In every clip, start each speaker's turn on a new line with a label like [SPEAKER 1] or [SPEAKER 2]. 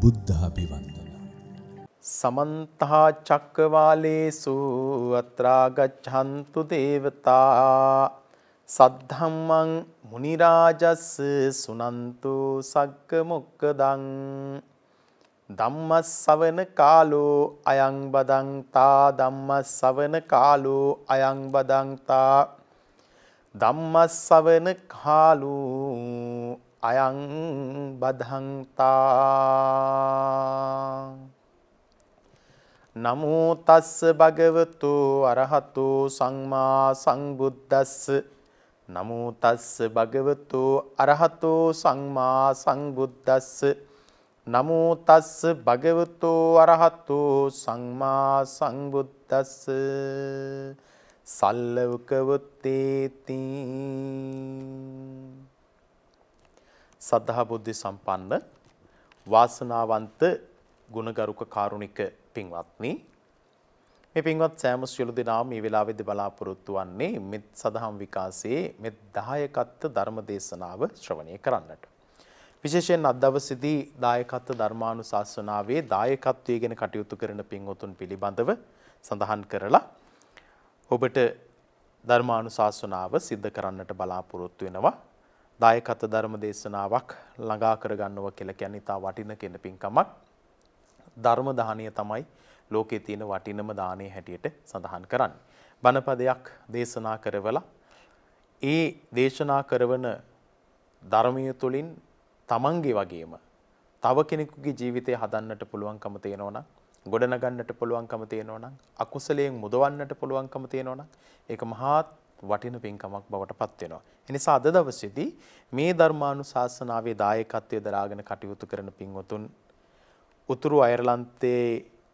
[SPEAKER 1] බුද්ධාභිවන්දන
[SPEAKER 2] समन्त चक्रवालेषु अत्रा गच्छन्तु देवता सद्धम्मं मुनिराजस् सुनन्तु सग्ग मुक्कदं ධම්මස්සවන කාලෝ අයං බදන්තා ධම්මස්සවන කාලෝ අයං බදන්තා ධම්මස්සවන කාලෝ අයං බදන්තා නමෝ තස්ස භගවතු අරහතු සම්මා සම්බුද්දස්ස නමෝ තස්ස භගවතු අරහතු සම්මා සම්බුද්දස්ස නමෝ තස්ස භගවතු අරහතු සම්මා සම්බුද්දස්ස සල්ලවකවතේති සද්ධා බුද්ධ සම්පන්න වාසනාවන්ත ගුණගරුක කාරුණික පින්වත්නි මේ පින්වත් සෑම සියලු දෙනාම මේ වෙලාවේදී බලාපොරොත්තු වන්නේ මෙත් සදහම් විකාසයේ මෙත් 10කත් ධර්ම දේශනාව ශ්‍රවණය කරන්නට. විශේෂයෙන් අද දවසේදී දායකත්ව ධර්මානුශාසනාවේ දායකත්වයේ ගැන කටයුතු කරන පින්වතුන් පිළිබඳව සඳහන් කරලා ඔබට ධර්මානුශාසනාව සිද්ධ කරන්නට බලාපොරොත්තු වෙනවා. දායකත්ව ධර්ම දේශනාවක් ළඟා කරගන්නවා කියලා කියන්නේ තා වටින කෙන පින්කමක්. ධර්ම දානීය තමයි ලෝකයේ තියෙන වටිනම දානීය හැටියට සඳහන් කරන්නේ. බණපදයක් දේශනා කරවලා ඒ දේශනා කරන ධර්මීය තුලින් තමන්ගේ වගේම තව කෙනෙකුගේ ජීවිතය හදන්නට පුළුවන්කම තියෙනවා නම්, ගොඩනගන්නට පුළුවන්කම තියෙනවා නම්, අකුසලයෙන් මුදවන්නට පුළුවන්කම තියෙනවා නම් ඒක මහත් වටින පින්කමක් බවට පත් වෙනවා. ඒ නිසා අද දවසේදී මේ ධර්මානුශාසනාවේ දායකත්වයේ දරාගෙන කටයුතු කරන පින්වතුන් උතුරු අයර්ලන්තයේ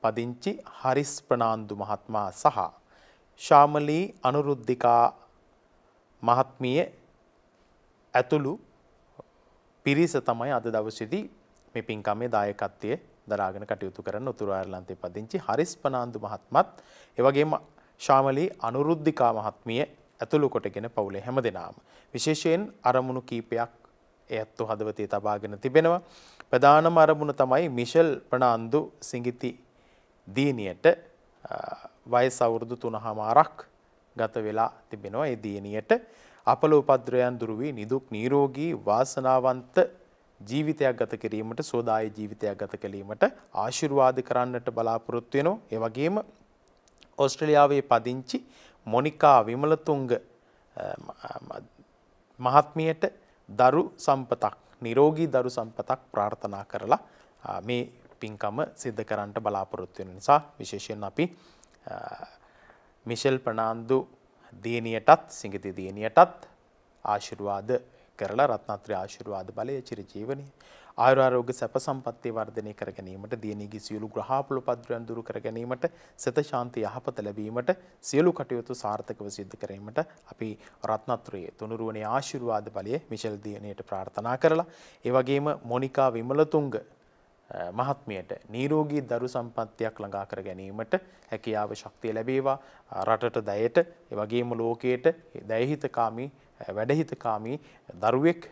[SPEAKER 2] පදිංචි හරිස් ප්‍රනාන්දු මහත්මයා සහ ශාමලී අනුරුද්ධිකා මහත්මිය ඇතුළු පිරිස තමයි අද දවසේදී මේ පින්කමේ දායකත්වයේ දරාගෙන කටයුතු කරන උතුරු අයර්ලන්තයේ පදිංචි හරිස් ප්‍රනාන්දු මහත්මත් ඒ වගේම ශාමලී අනුරුද්ධිකා මහත්මිය ඇතුළු කොටගෙන පවුලේ හැමදෙනාම විශේෂයෙන් අරමුණු කීපයක් එයත් හදවතේ තබාගෙන තිබෙනවා. ප්‍රධානම අරමුණ තමයි මිෂෙල් ප්‍රනාන්දු සිඟිති දිනියට වයස අවුරුදු 3මාරක් ගත වෙලා තිබෙනවා. ඒ දිනියට අපල උපද්‍රයන් දුරු වී නිදුක් නිරෝගී වාසනාවන්ත ජීවිතයක් ගත කිරීමට, සෝදායි ජීවිතයක් ගත කිරීමට ආශිර්වාද කරන්නට බලාපොරොත්තු වෙනවා. ඒ වගේම ඕස්ට්‍රේලියාවේ පදිංචි මොනිකා විමලතුංග මහත්මියට දරු සම්පතක්, නිරෝගී දරු සම්පතක් ප්‍රාර්ථනා කරලා මේ පින්කම සිද්ධ කරන්නට බලාපොරොත්තු වෙන නිසා විශේෂයෙන් අපි මිෂෙල් ප්‍රනාන්දු දිනියටත් සිඟිති දිනියටත් ආශිර්වාද කරලා රත්නත්‍රි ආශිර්වාද බලය චිරජීවනයේ ආයුර ආරෝග්‍ය සැප සම්පත්තිය වර්ධනය කර ගැනීමට, දියණියගේ සියලු ග්‍රහාපල උපද්‍රවයන් දුරු කර ගැනීමට, සිත ශාන්ති යහපත ලැබීමට, සියලු කටයුතු සාර්ථකව සිද්ධ කිරීමට අපි රත්නත්‍රයේ තුනුරුවනේ ආශිර්වාද බලය මිෂෙල් දියණියට ප්‍රාර්ථනා කරලා ඒ වගේම මොනිකා විමලතුංග මහත්මියට නිරෝගී දරු සම්පත්තියක් ළඟා කර ගැනීමට හැකියාව ශක්තිය ලැබේවා. රටට දයට ඒ වගේම ලෝකයට දයහිතකාමී වැඩහිතකාමී දරුවෙක්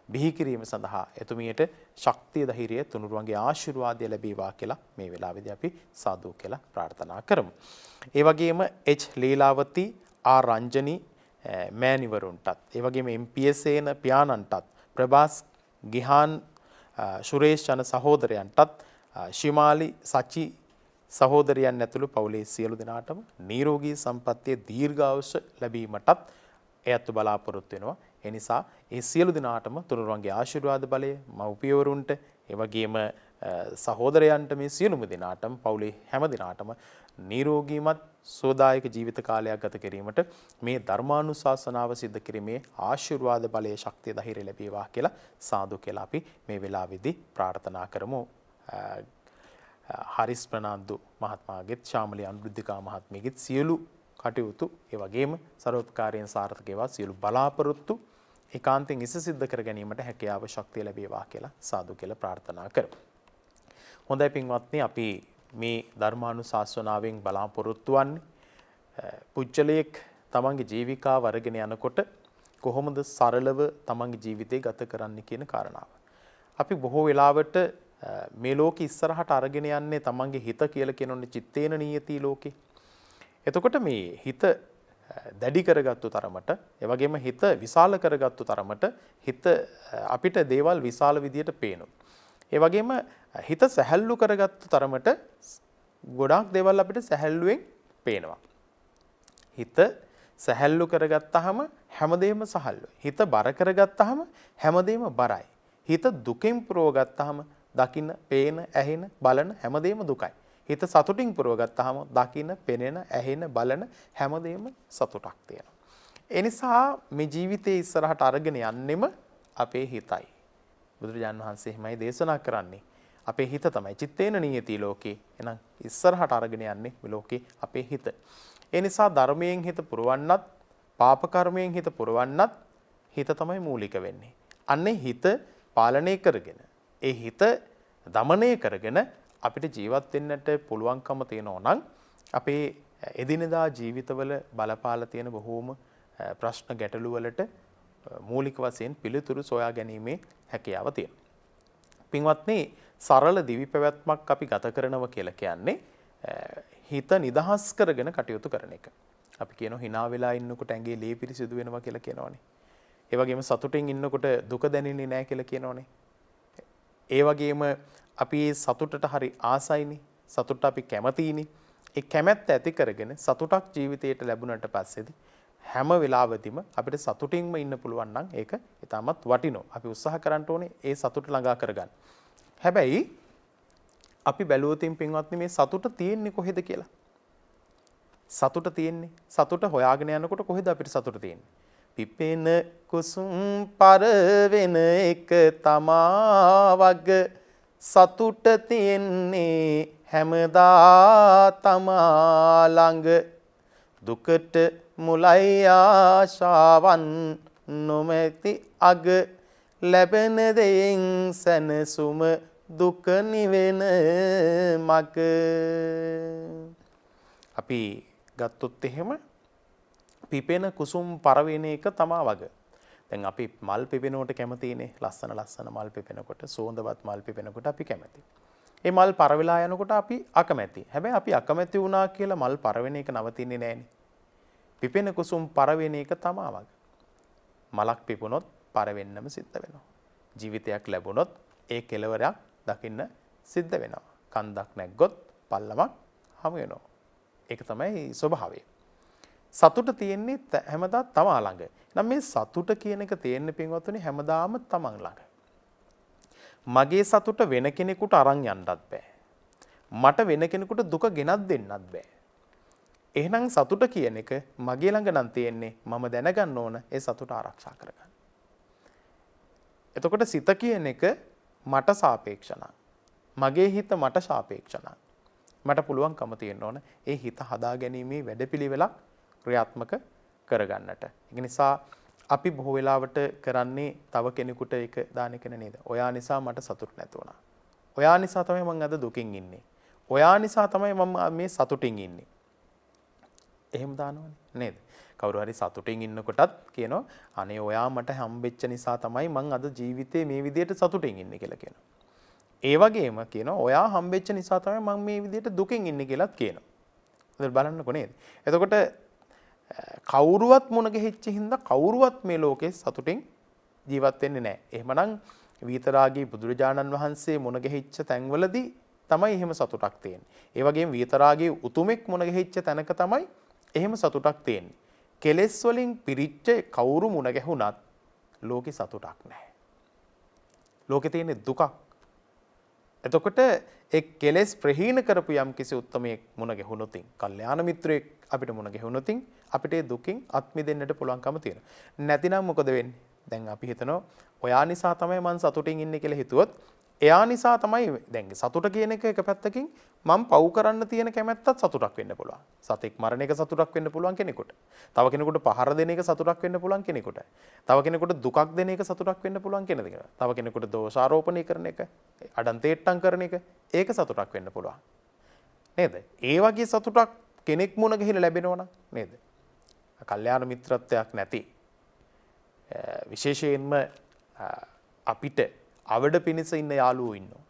[SPEAKER 2] බිහි කිරීම සඳහා එතුමියට ශක්තිය ධෛර්යය තුනුරුවන්ගේ ආශිර්වාදය ලැබේවා කියලා මේ වෙලාවේදී අපි සාදු කියලා ප්‍රාර්ථනා කරමු. ඒ වගේම එච් ලීලාවති ආර් රංජනී මෑණිවරුන්ටත් ඒ වගේම එම්.පී.එස්. සේන පියාණන්ටත් ප්‍රභාස් ගිහාන් ශුරේෂ් යන සහෝදරයන්ටත් ශිමාලි සචි සහෝදරයන් ඇතුළු පවුලේ සියලු දෙනාටම නිරෝගී සම්පන්නිය දීර්ඝායුෂ ලැබීමටත් එයත් බලාපොරොත්තු වෙනවා. ඒ නිසා ඒ සියලු දෙනාටම තුනුරුවන්ගේ ආශිර්වාද බලය මව්පියවරුන්ට ඒ වගේම සහෝදරයන්ට මේ සියලුම දෙනාටම පවුලේ හැම දෙනාටම නිරෝගීමත් සෝදායක ජීවිත කාලයක් ගත කිරීමට මේ ධර්මානුශාසනාව සිද්ධ කිරීමේ ආශිර්වාද බලයේ ශක්තිය ධෛර්යය ලැබේවා කියලා සාදු කියලා අපි මේ වෙලාවේදී ප්‍රාර්ථනා කරමු. හරිස් ප්‍රනාන්දු මහත්මයාගෙත් ශාමලී අනුරුද්ධිකා මහත්මියගෙත් සියලු කටයුතු ඒ වගේම සර්වෝපකාරයෙන් සාර්ථක වේවා, සියලු බලාපොරොත්තු ඒකාන්තයෙන් ඉස සිද්ධ කර ගැනීමට හැකියාව ශක්තිය ලැබේවා කියලා සාදු කියලා ප්‍රාර්ථනා කරමු. හොඳයි පින්වත්නි, අපි මේ ධර්මානුශාසනාවෙන් බලාපොරොත්තු වන්නේ පුජ්‍යලයක් තමන්ගේ ජීවිකාව අරගෙන යනකොට කොහොමද සරලව තමන්ගේ ජීවිතය ගත කරන්න කියන කාරණාව. අපි බොහෝ වෙලාවට මේ ලෝකෙ ඉස්සරහට අරගෙන යන්නේ තමන්ගේ හිත කියලා කියනෝනේ චිත්තේන නියති ලෝකේ. එතකොට මේ හිත දැඩි කරගත්තු තරමට, ඒ වගේම හිත විශාල කරගත්තු තරමට හිත අපිට දේවල් විශාල විදියට පේනවා. ඒ වගේම හිත සැහැල්ලු කරගත්තු තරමට ගොඩාක් දේවල් අපිට සැහැල්ලුවෙන් පේනවා. හිත සැහැල්ලු කරගත්තාම හැමදේම සහල්ලුයි. හිත බර කරගත්තාම හැමදේම බරයි. හිත දුකෙන් පුරව ගත්තාම දකින්න, පේන, ඇහෙන, බලන හැමදේම දුකයි. හිත සතුටින් පුරව ගත්තාම දකින්න, පෙනෙන, ඇහෙන, බලන හැමදේම සතුටක් තියෙනවා. ඒ නිසා මේ ජීවිතයේ ඉස්සරහට අරගෙන යන්නෙම අපේ හිතයි. බුදුරජාණන් වහන්සේ එහෙමයි දේශනා කරන්නේ. අපේ හිත තමයි චිත්තේන නියති ලෝකේ. එහෙනම් ඉස්සරහට අරගෙන යන්නේ මේ ලෝකේ අපේ හිත. ඒ නිසා ධර්මයෙන් හිත පුරවන්නත්, පාප කර්මයෙන් හිත පුරවන්නත් හිත තමයි මූලික වෙන්නේ. අන්නේ හිත පාලනය කරගෙන, ඒ හිත දමනය කරගෙන අපිට ජීවත් වෙන්නට පුළුවන්කම තියෙනවා නම් අපේ එදිනෙදා ජීවිතවල බලපාලා තියෙන බොහෝම ප්‍රශ්න ගැටලු වලට මූලික වශයෙන් පිළිතුරු සොයා ගැනීමේ හැකියාව තියෙනවා. පින්වත්නි, සරල දිවි පැවැත්මක් අපි ගත කරනවා කියලා කියන්නේ හිත නිදහස් කරගෙන කටයුතු කරන එක. අපි කියනවා hina වෙලා ඉන්නකොට ඇඟේ ලේ පිරිසිදු වෙනවා කියලා කියනවනේ. ඒ වගේම සතුටින් ඉන්නකොට දුක දැනෙන්නේ නැහැ කියලා කියනවනේ. ඒ වගේම අපි සතුටට හරි ආසයිනේ. සතුට අපි කැමතියිනේ. ඒ කැමැත්ත ඇති කරගෙන සතුටක් ජීවිතයට ලැබුණට පස්සේදී හැම වෙලාවෙදිම අපිට සතුටින්ම ඉන්න පුළුවන් නම් ඒක ඊටමත් වටිනවා. අපි උත්සාහ කරන්න ඕනේ ඒ සතුට ළඟා කරගන්න. හැබැයි අපි බැලුවොතින් පින්වත්නි මේ සතුට තියෙන්නේ කොහෙද කියලා. සතුට තියෙන්නේ. සතුට හොයාගෙන යනකොට කොහෙද අපිට සතුට තියෙන්නේ? පිපෙන කුසුම් පරවෙන එක තමා වග සතුට තියෙන්නේ හැමදා තමා ළඟ. දුකට මුලයි ආශාවන් නොමැති අග ලැබෙන දෙයින් සැනසුම දුක නිවෙන මග. අපි ගත්තොත් එහෙම පිපෙන කුසුම් පරවෙන එක තමා වග. දැන් අපි මල් පිපෙනකොට කැමතිනේ. ලස්සන ලස්සන මල් පිපෙනකොට, සුවඳවත් මල් පිපෙනකොට අපි කැමති. ඒ මල් පරවිලා යනකොට අපි අකමැති. හැබැයි අපි අකමැති වුණා කියලා මල් පරවෙන එක නවතින්නේ නැහනේ. පිපෙන කුසුම් පරවෙන එක තමා වග. මලක් පිපුණොත් පරවෙන්නම සිද්ධ වෙනවා. ජීවිතයක් ලැබුණොත් ඒ කෙලවරක් දකින්න සිද්ධ වෙනවා. කන්දක් නැග්ගොත් පල්ලමක් හමු වෙනවා. ඒක තමයි ස්වභාවය. සතුට තියෙන්නේ හැමදා තමා ළඟ. නම් මේ සතුට කියන එක තියෙන්නේ පින්වත්නි හැමදාම තමන් ළඟ. මගේ සතුට වෙන කෙනෙකුට අරන් යන්නත් බෑ. මට වෙන කෙනෙකුට දුක ගෙනත් දෙන්නත් බෑ. එහෙනම් සතුට කියන එක මගේ ළඟ නම් තියෙන්නේ මම දැනගන්න ඕන ඒ සතුට ආරක්ෂා කරගන්න. එතකොට සිත කියන එක මට සාපේක්ෂ නම්, මගේ හිත මට සාපේක්ෂ නම් මට පුළුවන්කම තියෙන්න ඕන ඒ හිත හදා ගැනීමේ වැඩපිළිවෙලක් ක්‍රියාත්මක කරගන්නට. ඒ නිසා අපි බොහෝ වෙලාවට කරන්නේ තව කෙනෙකුට ඒක දාන එක නේද? ඔයා නිසා මට සතුට නැති වුණා. ඔයා නිසා තමයි මම අද දුකින් ඉන්නේ. ඔයා නිසා තමයි මම මේ සතුටින් ඉන්නේ. එහෙම දානවනේ නේද? කවුරු හරි සතුටින් ඉන්නකොටත් කියනවා අනේ ඔයා මට හම්බෙච්ච නිසා තමයි මං අද ජීවිතේ මේ විදියට සතුටින් ඉන්නේ කියලා කියනවා. ඒ වගේම කියනවා ඔයා හම්බෙච්ච නිසා තමයි මං මේ විදියට දුකින් ඉන්නේ කියලාත් කියනවා. හොඳට බලන්නකො නේද? එතකොට කවුරුවත් මුණ ගැහිච්ච හින්දා කවුරුවත් මේ ලෝකේ සතුටින් ජීවත් වෙන්නේ නැහැ. එහෙමනම් විතරාගී බුදුරජාණන් වහන්සේ මුණ ගැහිච්ච තැන්වලදී තමයි එහෙම සතුටක් තියෙන්නේ. ඒ වගේම විතරාගී උතුමෙක් මුණ ගැහිච්ච තැනක තමයි එහෙම සතුටක් තියෙන්නේ. කෙලෙස් වලින් පිරිච්ච කවුරු මුණ ගැහුණත් ලෝකේ සතුටක් නැහැ. ලෝකේ තියෙන්නේ දුකක්. එතකොට ඒ කෙලෙස් ප්‍රහීන කරපු යම් කිසි උත්මයෙක් මුණ ගැහුණොතින්, කල්යාණ මිත්‍රයෙක් අපිට මුණ ගැහුණොතින් අපිට ඒ දුකින් අත් මිදෙන්නට පුළුවන්කම තියෙනවා. නැතිනම් මොකද වෙන්නේ? දැන් අපි හිතනවා ඔයා නිසා තමයි මං සතුටින් ඉන්නේ කියලා හිතුවොත් එයා නිසා තමයි දැන් සතුට කියන එක පැත්තකින් මම පව් කරන්න තියෙන කැමැත්තත් සතුටක් වෙන්න පුළුවන්. සතෙක් මරණ එක සතුටක් වෙන්න පුළුවන් කෙනෙකුට. තව කෙනෙකුට පහර දෙන එක සතුටක් වෙන්න පුළුවන් කෙනෙකුට. තව කෙනෙකුට දුකක් දෙන එක සතුටක් වෙන්න පුළුවන් කෙනෙකුට. තව කෙනෙකුට දෝෂාරෝපණය කරන එක, අඩන්තේට්ටම් කරන එක ඒක සතුටක් වෙන්න පුළුවන්. නේද? ඒ වගේ සතුටක් කෙනෙක් මුණ ගිහිලා ලැබෙනවා නම් නේද? කල්යාණ මිත්‍රත්වයක් නැති විශේෂයෙන්ම අපිට අවඩ පිණිස ඉන්න යාළුවෝ ඉන්නවා.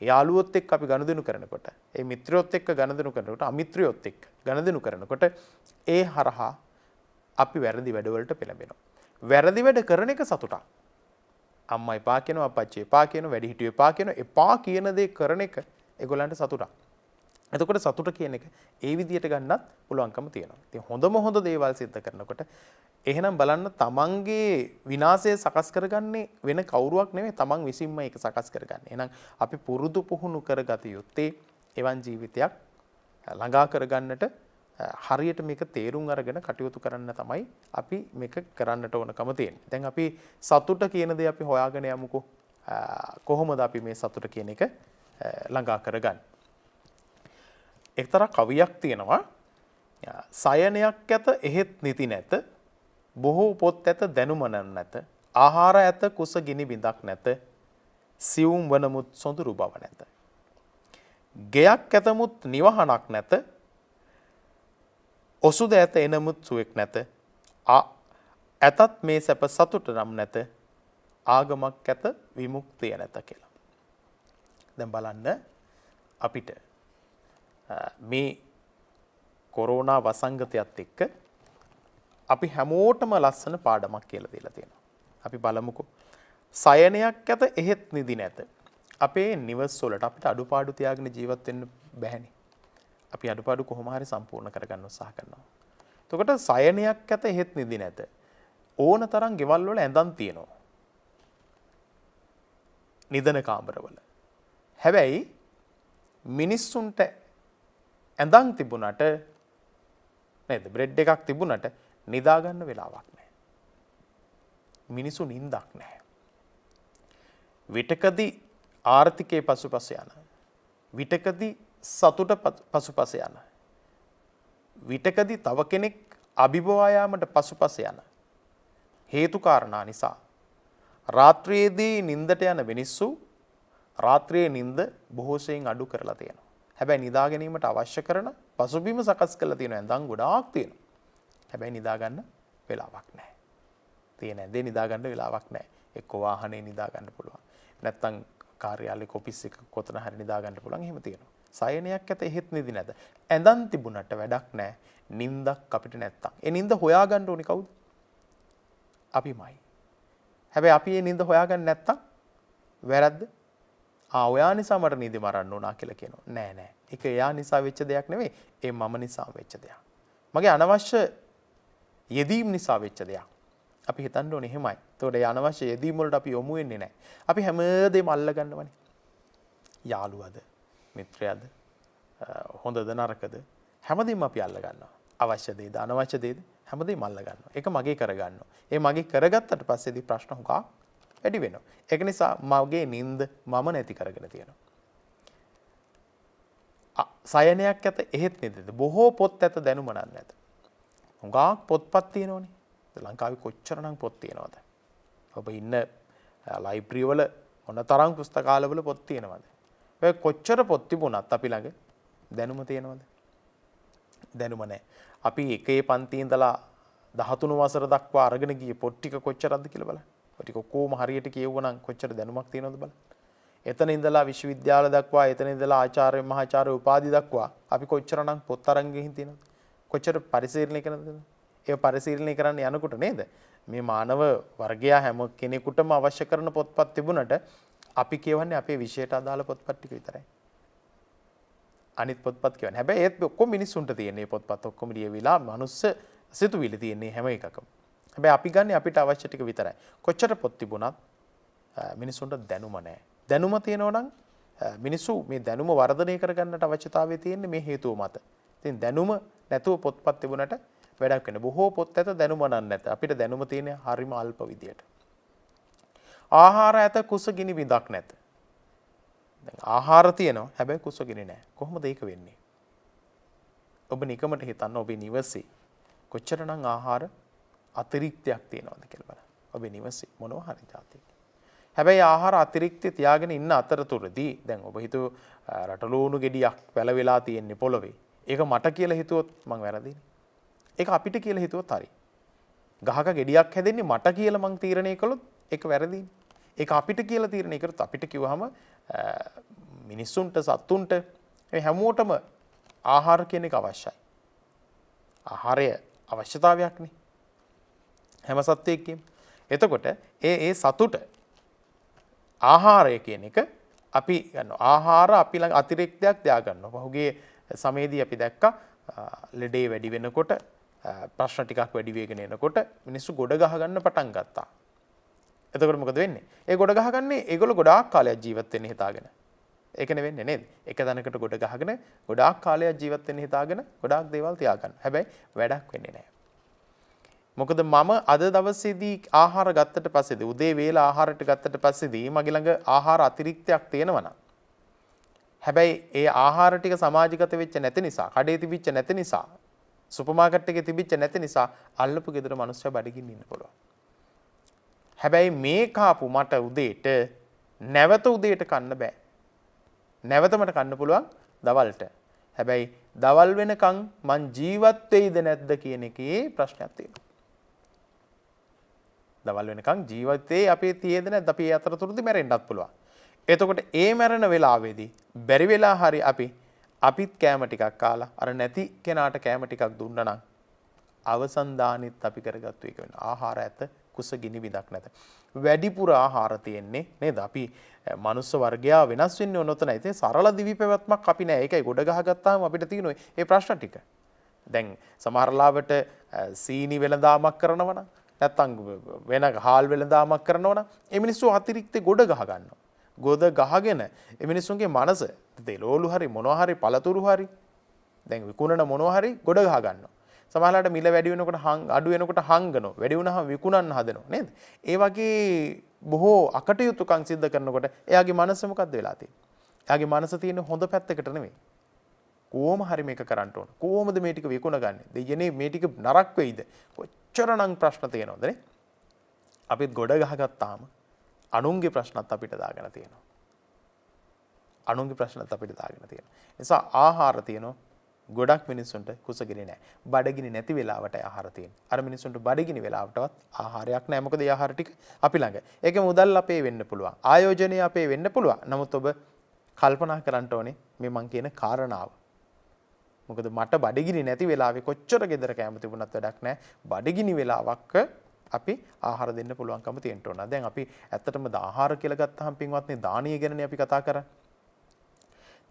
[SPEAKER 2] යාළුවොත් එක්ක අපි ගනුදෙනු කරනකොට, ඒ මිත්‍රයොත් එක්ක ගනුදෙනු කරනකොට, අමිත්‍රයොත් එක්ක ගනුදෙනු කරනකොට ඒ හරහා අපි වැරදි වැඩවලට පෙළඹෙනවා. වැරදි වැඩ කරන එක සතුටක්. අම්මා එපා කියනවා, අප්පච්චි එපා කියනවා, වැඩිහිටියෝ එපා කියනවා. එපා කියන දේ කරන එක ඒගොල්ලන්ට සතුටක්. එතකොට සතුට කියන එක ඒ විදිහට ගන්නත් පුළුවන්කම තියෙනවා. ඉතින් හොඳ දේවල් සිද්ධ කරනකොට එහෙනම් බලන්න තමන්ගේ විනාශය සකස් කරගන්නේ වෙන කවුරුවක් නෙවෙයි, තමන් විසින්ම ඒක සකස් කරගන්නේ. එහෙනම් අපි පුරුදු පුහුණු කරගත යුත්තේ එවන් ජීවිතයක් ළඟා කරගන්නට හරියට මේක තේරුම් අරගෙන කටයුතු කරන්න තමයි අපි මේක කරන්නට ඕනකම තියෙන්නේ. දැන් අපි සතුට කියන දේ අපි හොයාගෙන යමුකෝ. කොහොමද අපි මේ සතුට කියන එක ළඟා කරගන්නේ? එක්තරා කවියක් තියෙනවා. සයනයක් ඇත එහෙත් නිති නැත, බොහෝ පොත් ඇත දැනුම නැත, ආහාර ඇත කුස ගිනි බිඳක් නැත, සියුම් වනමුත් සොඳුරු බව නැත. ගෙයක් ඇතමුත් නිවහනක් නැත, ඔසුද ඇත එනමුත් සුවෙක් නැත, ඇතත් මේ සැප සතුට නම් නැත, ආගමක් ඇත විමුක්තිය නැත කියලා. දැන් බලන්න අපිට මේ කොරෝනා වසංගතයත් එක්ක අපි හැමෝටම ලස්සන පාඩමක් කියලා දීලා තියෙනවා. අපි බලමුකෝ. සයනයක් ඇත එහෙත් නිදි නැත. අපේ නිවස් වලට අපිට අඩුපාඩු තියාගෙන ජීවත් වෙන්න බැහැනේ. අපි අඩුපාඩු කොහොම හරි සම්පූර්ණ කරගන්න උත්සාහ කරනවා. එතකොට සයනයක් ඇත එහෙත් නිදි නැත. ඕන තරම් ගෙවල් වල ඇඳන් තියෙනවා. නිදන කාමරවල. හැබැයි මිනිස්සුන්ට ඇඳන් තිබුණට නේද, බ්‍රෙඩ් එකක් තිබුණට නිදා ගන්න වෙලාවක් නැහැ. මිනිසු නිින්දක් නැහැ. විටකදී ආර්ථිකයේ පසුපස යන, විටකදී සතුට පසුපස යන, විටකදී තව කෙනෙක් අභිබවා යාමට පසුපස යන හේතු කාරණා නිසා රාත්‍රියේදී නිින්දට යන මිනිස්සු රාත්‍රියේ නිින්ද බොහෝ සෙයින් අඩු කරලා තියෙනවා. හැබැයි නිදා ගැනීමට අවශ්‍ය කරන පසුබිම සකස් කරලා තියෙන ඇඳන් ගොඩාක් තියෙනවා. හැබැයි නිදා ගන්න වෙලාවක් නැහැ. තියෙන ඇඳේ නිදා ගන්න වෙලාවක් නැහැ. එක්ක වාහනේ නිදා ගන්න පුළුවන්. නැත්තම් කාර්යාලයක ඔෆිස් එකක කොතන හරි නිදා ගන්න පුළුවන්. එහෙම තියෙනවා. සයනයක් ඇත එහෙත් නිදි නැත. ඇඳන් තිබුණට වැඩක් නැහැ. නිින්දක් අපිට නැත්තම්. ඒ නිින්ද හොයාගන්න ඕනේ කවුද? අපිමයි. හැබැයි අපි මේ නිින්ද හොයාගන්න නැත්තම් වැරද්ද. ඔයා නිසා මට නිදි මරන්න උනා කියලා කියනවා. නෑ. ඒක එයා නිසා වෙච්ච දෙයක් නෙවෙයි. ඒ මම නිසා වෙච්ච දෙයක්. මගේ අනවශ්‍ය යෙදීම් නිසා වෙච්ච දෙයක්. අපි හිතන්න ඕනේ එහෙමයි. ඒතකොට ඒ අනවශ්‍ය යෙදීම් වලට අපි යොමු වෙන්නේ නැහැ. අපි හැමදේම අල්ල ගන්නවනේ. යාළුවද, මිත්‍රයාද, හොඳද නරකද හැමදේම අපි අල්ල ගන්නවා. අවශ්‍ය දේද අනවශ්‍ය දේද හැමදේම අල්ල ගන්නවා. ඒක මගේ කරගන්නවා. ඒ මගේ කරගත්තට පස්සේදී ප්‍රශ්න හුඟක් වැඩි වෙනවා. ඒක නිසා මගේ නිින්ද මම නැති කරගෙන තියෙනවා. සයනයක් ඇත එහෙත් නිදිද. බොහෝ පොත් ඇත දැනුම නැත. හුඟක් පොත්පත් තියෙනවනේ. ලංකාවේ කොච්චරනම් පොත් තියෙනවද? ඔබ ඉන්න ලයිබ්‍රරි වල මොන තරම් පුස්තකාලවල පොත් තියෙනවද? ඔය කොච්චර පොත් තිබුණත් අපි ළඟ දැනුම තියෙනවද? දැනුම නැහැ. අපි එකේ පන්තියේ ඉඳලා 13 වසර දක්වා අරගෙන ගියේ පොත් ටික කොච්චරක්ද කියලා බලන්න. ඔය ටික කොහොම හරියට කියවුවනම් කොච්චර දැනුමක් තියෙනවද බලන්න. එතන ඉඳලා විශ්වවිද්‍යාල දක්වා, එතන ඉඳලා ආචාර්ය මහාචාර්ය උපාධි දක්වා අපි කොච්චරනම් පොත් අරන් ගිහින් තියෙනවද? කොච්චර පරිශීලනය කරනවද? ඒ පරිශීලනය කරන්න යනකොට නේද මේ මානව වර්ගයා හැම කෙනෙකුටම අවශ්‍ය කරන පොත්පත් තිබුණට අපි කියවන්නේ අපේ විෂයට අදාළ පොත්පත් ටික විතරයි. අනිත් පොත්පත් කියවන්නේ. හැබැයි ඒත් ඔක්කොම මිනිස්සුන්ට තියෙන මේ පොත්පත් ඔක්කොම ලියවිලා මනුස්ස සිතුවිලි තියෙන්නේ හැම එකකම. හැබැයි අපි ගන්න අපිට අවශ්‍ය ටික විතරයි. කොච්චර පොත් තිබුණත් මිනිස්සුන්ට දැනුම නැහැ. දැනුම තියෙනවා නම් මිනිස්සු මේ දැනුම වර්ධනය කරගන්නට අවශ්‍යතාවය තියෙන්නේ මේ හේතුව මත. ඉතින් දැනුම නැතුව පොත්පත් තිබුණට වැඩක් නැහැ. බොහෝ පොත් ඇත දැනුම නැත. අපිට දැනුම තියෙන්නේ හරිම අල්ප විදියට. ආහාර ඇත කුසගිනි විඳක් නැත. දැන් ආහාර තියෙනවා හැබැයි කුසගිනි නැහැ. කොහොමද ඒක වෙන්නේ? ඔබ නිකමට හිතන්න ඔබේ නිවසේ කොච්චරනම් ආහාර අතිරික්තයක් තියෙනවද කියලා බලන්න. ඔබේ නිවසේ මොනවා හරි જાතියක්. හැබැයි ආහාර අතිරික්තය තියාගෙන ඉන්න අතරතුරදී දැන් ඔබ හිතුව රටලෝණු ගෙඩියක් පැලවිලා තියෙන්නේ පොළවේ. ඒක මට කියලා හිතුවොත් මං වැරදිනේ. ඒක අපිට කියලා හිතුවොත් හරි. ගහක ගෙඩියක් හැදෙන්නේ මට කියලා මං තීරණය කළොත් ඒක වැරදිනේ. ඒක අපිට කියලා තීරණය කරොත් අපිට කිව්වහම මිනිස්සුන්ට සත්තුන්ට මේ හැමෝටම ආහාර කියන එක අවශ්‍යයි. ආහාරය අවශ්‍යතාවයක්නේ හැම සත්වයකම. එතකොට ඒ සතුට ආහාරය කියන එක අපි ගන්නවා. ආහාර අපි ළඟ අතිරික්තයක් තියා ගන්නවා. පහුගිය සමයේදී අපි දැක්කා ලෙඩේ වැඩි වෙනකොට ප්‍රශ්න ටිකක් වැඩි වෙගෙන එනකොට මිනිස්සු ගොඩ ගහ ගන්න පටන් ගත්තා. එතකොට මොකද වෙන්නේ? ඒ ගොඩ ගහගන්නේ ඒගොල්ලෝ ගොඩාක් කාලයක් ජීවත් වෙන්න හිතාගෙන. ඒකනේ වෙන්නේ නේද? එක තැනකට ගොඩ ගහගෙන ගොඩාක් කාලයක් ජීවත් වෙන්න හිතාගෙන ගොඩාක් දේවල් තියාගන්න. හැබැයි වැඩක් වෙන්නේ නැහැ. මොකද මම අද දවසේදී ආහාර ගත්තට පස්සේදී උදේ වේලා ආහාරට ගත්තට පස්සේදී මගේ ළඟ ආහාර අතිරික්තයක් තියෙනවා නම් හැබැයි ඒ ආහාර ටික සමාජගත වෙච්ච නැති නිසා, කඩේ තිබිච්ච නැති නිසා, සුපර් මාකට් එකේ තිබිච්ච නැති නිසා අල්ලපු ගෙදර මිනිස්සු බඩගින්න ඉන්න පුළුවන්. හැබැයි මේ කාපු මට උදේට නැවත උදේට කන්න බෑ. නැවත මට කන්න පුළුවන් දවල්ට. හැබැයි දවල් වෙනකන් මං ජීවත් වෙයිද නැද්ද කියන එකේ ප්‍රශ්නයක් තියෙනවා. දවල් වෙනකන් ජීවිතේ අපේ තියෙද නැද්ද? අපි ඒ අතරතුරදී මැරෙන්නත් පුළුවන්. එතකොට ඒ මැරෙන වෙලාවේදී බැරි වෙලා හරි අපිත් කෑම ටිකක් කාලා අර නැති කෙනාට කෑම ටිකක් දුන්නා නම් අවසන් දානෙත් අපි කරගත්තු එක වෙනවා. ආහාර ඇත කුසගිනි විදක් නැත. වැඩිපුර ආහාර තියෙන්නේ නේද? අපි මනුස්ස වර්ගයා වෙනස් වෙන්නේ ඔනොතන. ඉතින් සරල දිවි පැවැත්මක් අපි නෑ. ඒකයි ගොඩ ගහගත්තාම අපිට තියෙන මේ ප්‍රශ්න ටික. දැන් සමහර ලාවට සීනි වෙළඳාමක් කරනවා නම් නැත්තම් වෙන හාල් වෙළඳාමක් කරනවා නම් ඒ මිනිස්සු අතිරික්ත ගොඩ ගහ ගන්නවා. ගොඩ ගහගෙන ඒ මිනිස්සුන්ගේ මනස දෙලෝලු හරි මොනවා හරි පළතුරු හරි දැන් විකුණන මොනවා හරි ගොඩ ගහ ගන්නවා. සමහරවිට මිල වැඩි වෙනකොට අඩු වෙනකොට හංගනවා. වැඩි වුණාම විකුණන්න හදනවා නේද? ඒ වගේ බොහෝ අකටයුතුකම් සිද්ධ කරනකොට එයාගේ මනස මොකද්ද වෙලා තියෙන්නේ? එයාගේ මනස තියෙන හොඳ පැත්තකට නෙමෙයි. කොහොම හරි මේක කරන්න ඕන. කොහොමද මේ ටික විකුණ ගන්නෙ? දෙයනේ මේ ටික නරක වෙයිද? කොච්චරනම් ප්‍රශ්න තියෙනවද නේ? අපිත් ගොඩ ගහගත්තාම අනුන්ගේ ප්‍රශ්නත් අපිට දාගෙන තියෙනවා. අනුන්ගේ ප්‍රශ්නත් අපිට දාගෙන තියෙනවා. ඒ නිසා ආහාර තියෙනවා. ගොඩක් මිනිස්සුන්ට කුසගිනි නැහැ. බඩගිනි නැති වෙලාවට ආහාර තියෙනවා. අර මිනිස්සුන්ට බඩගිනි වෙලාවටවත් ආහාරයක් නැහැ. මොකද ඒ ආහාර ටික අපි ළඟ. ඒකේ මුදල් අපේ වෙන්න පුළුවන්. ආයෝජනය අපේ වෙන්න පුළුවන්. නමුත් ඔබ කල්පනා කරන්න ඕනේ මේ මං කියන කාරණාව. මොකද මට බඩගිනි නැති වෙලාවේ කොච්චර ගෙදර කෑම තිබුණත් වැඩක් නැහැ. බඩගිනි වෙලාවක අපි ආහාර දෙන්න පුළුවන්කම තියෙන්න ඕන. දැන් අපි ඇත්තටම ආහාර කියලා ගත්තාම පින්වත්නි දානීය ගැනනේ අපි කතා කරන්නේ.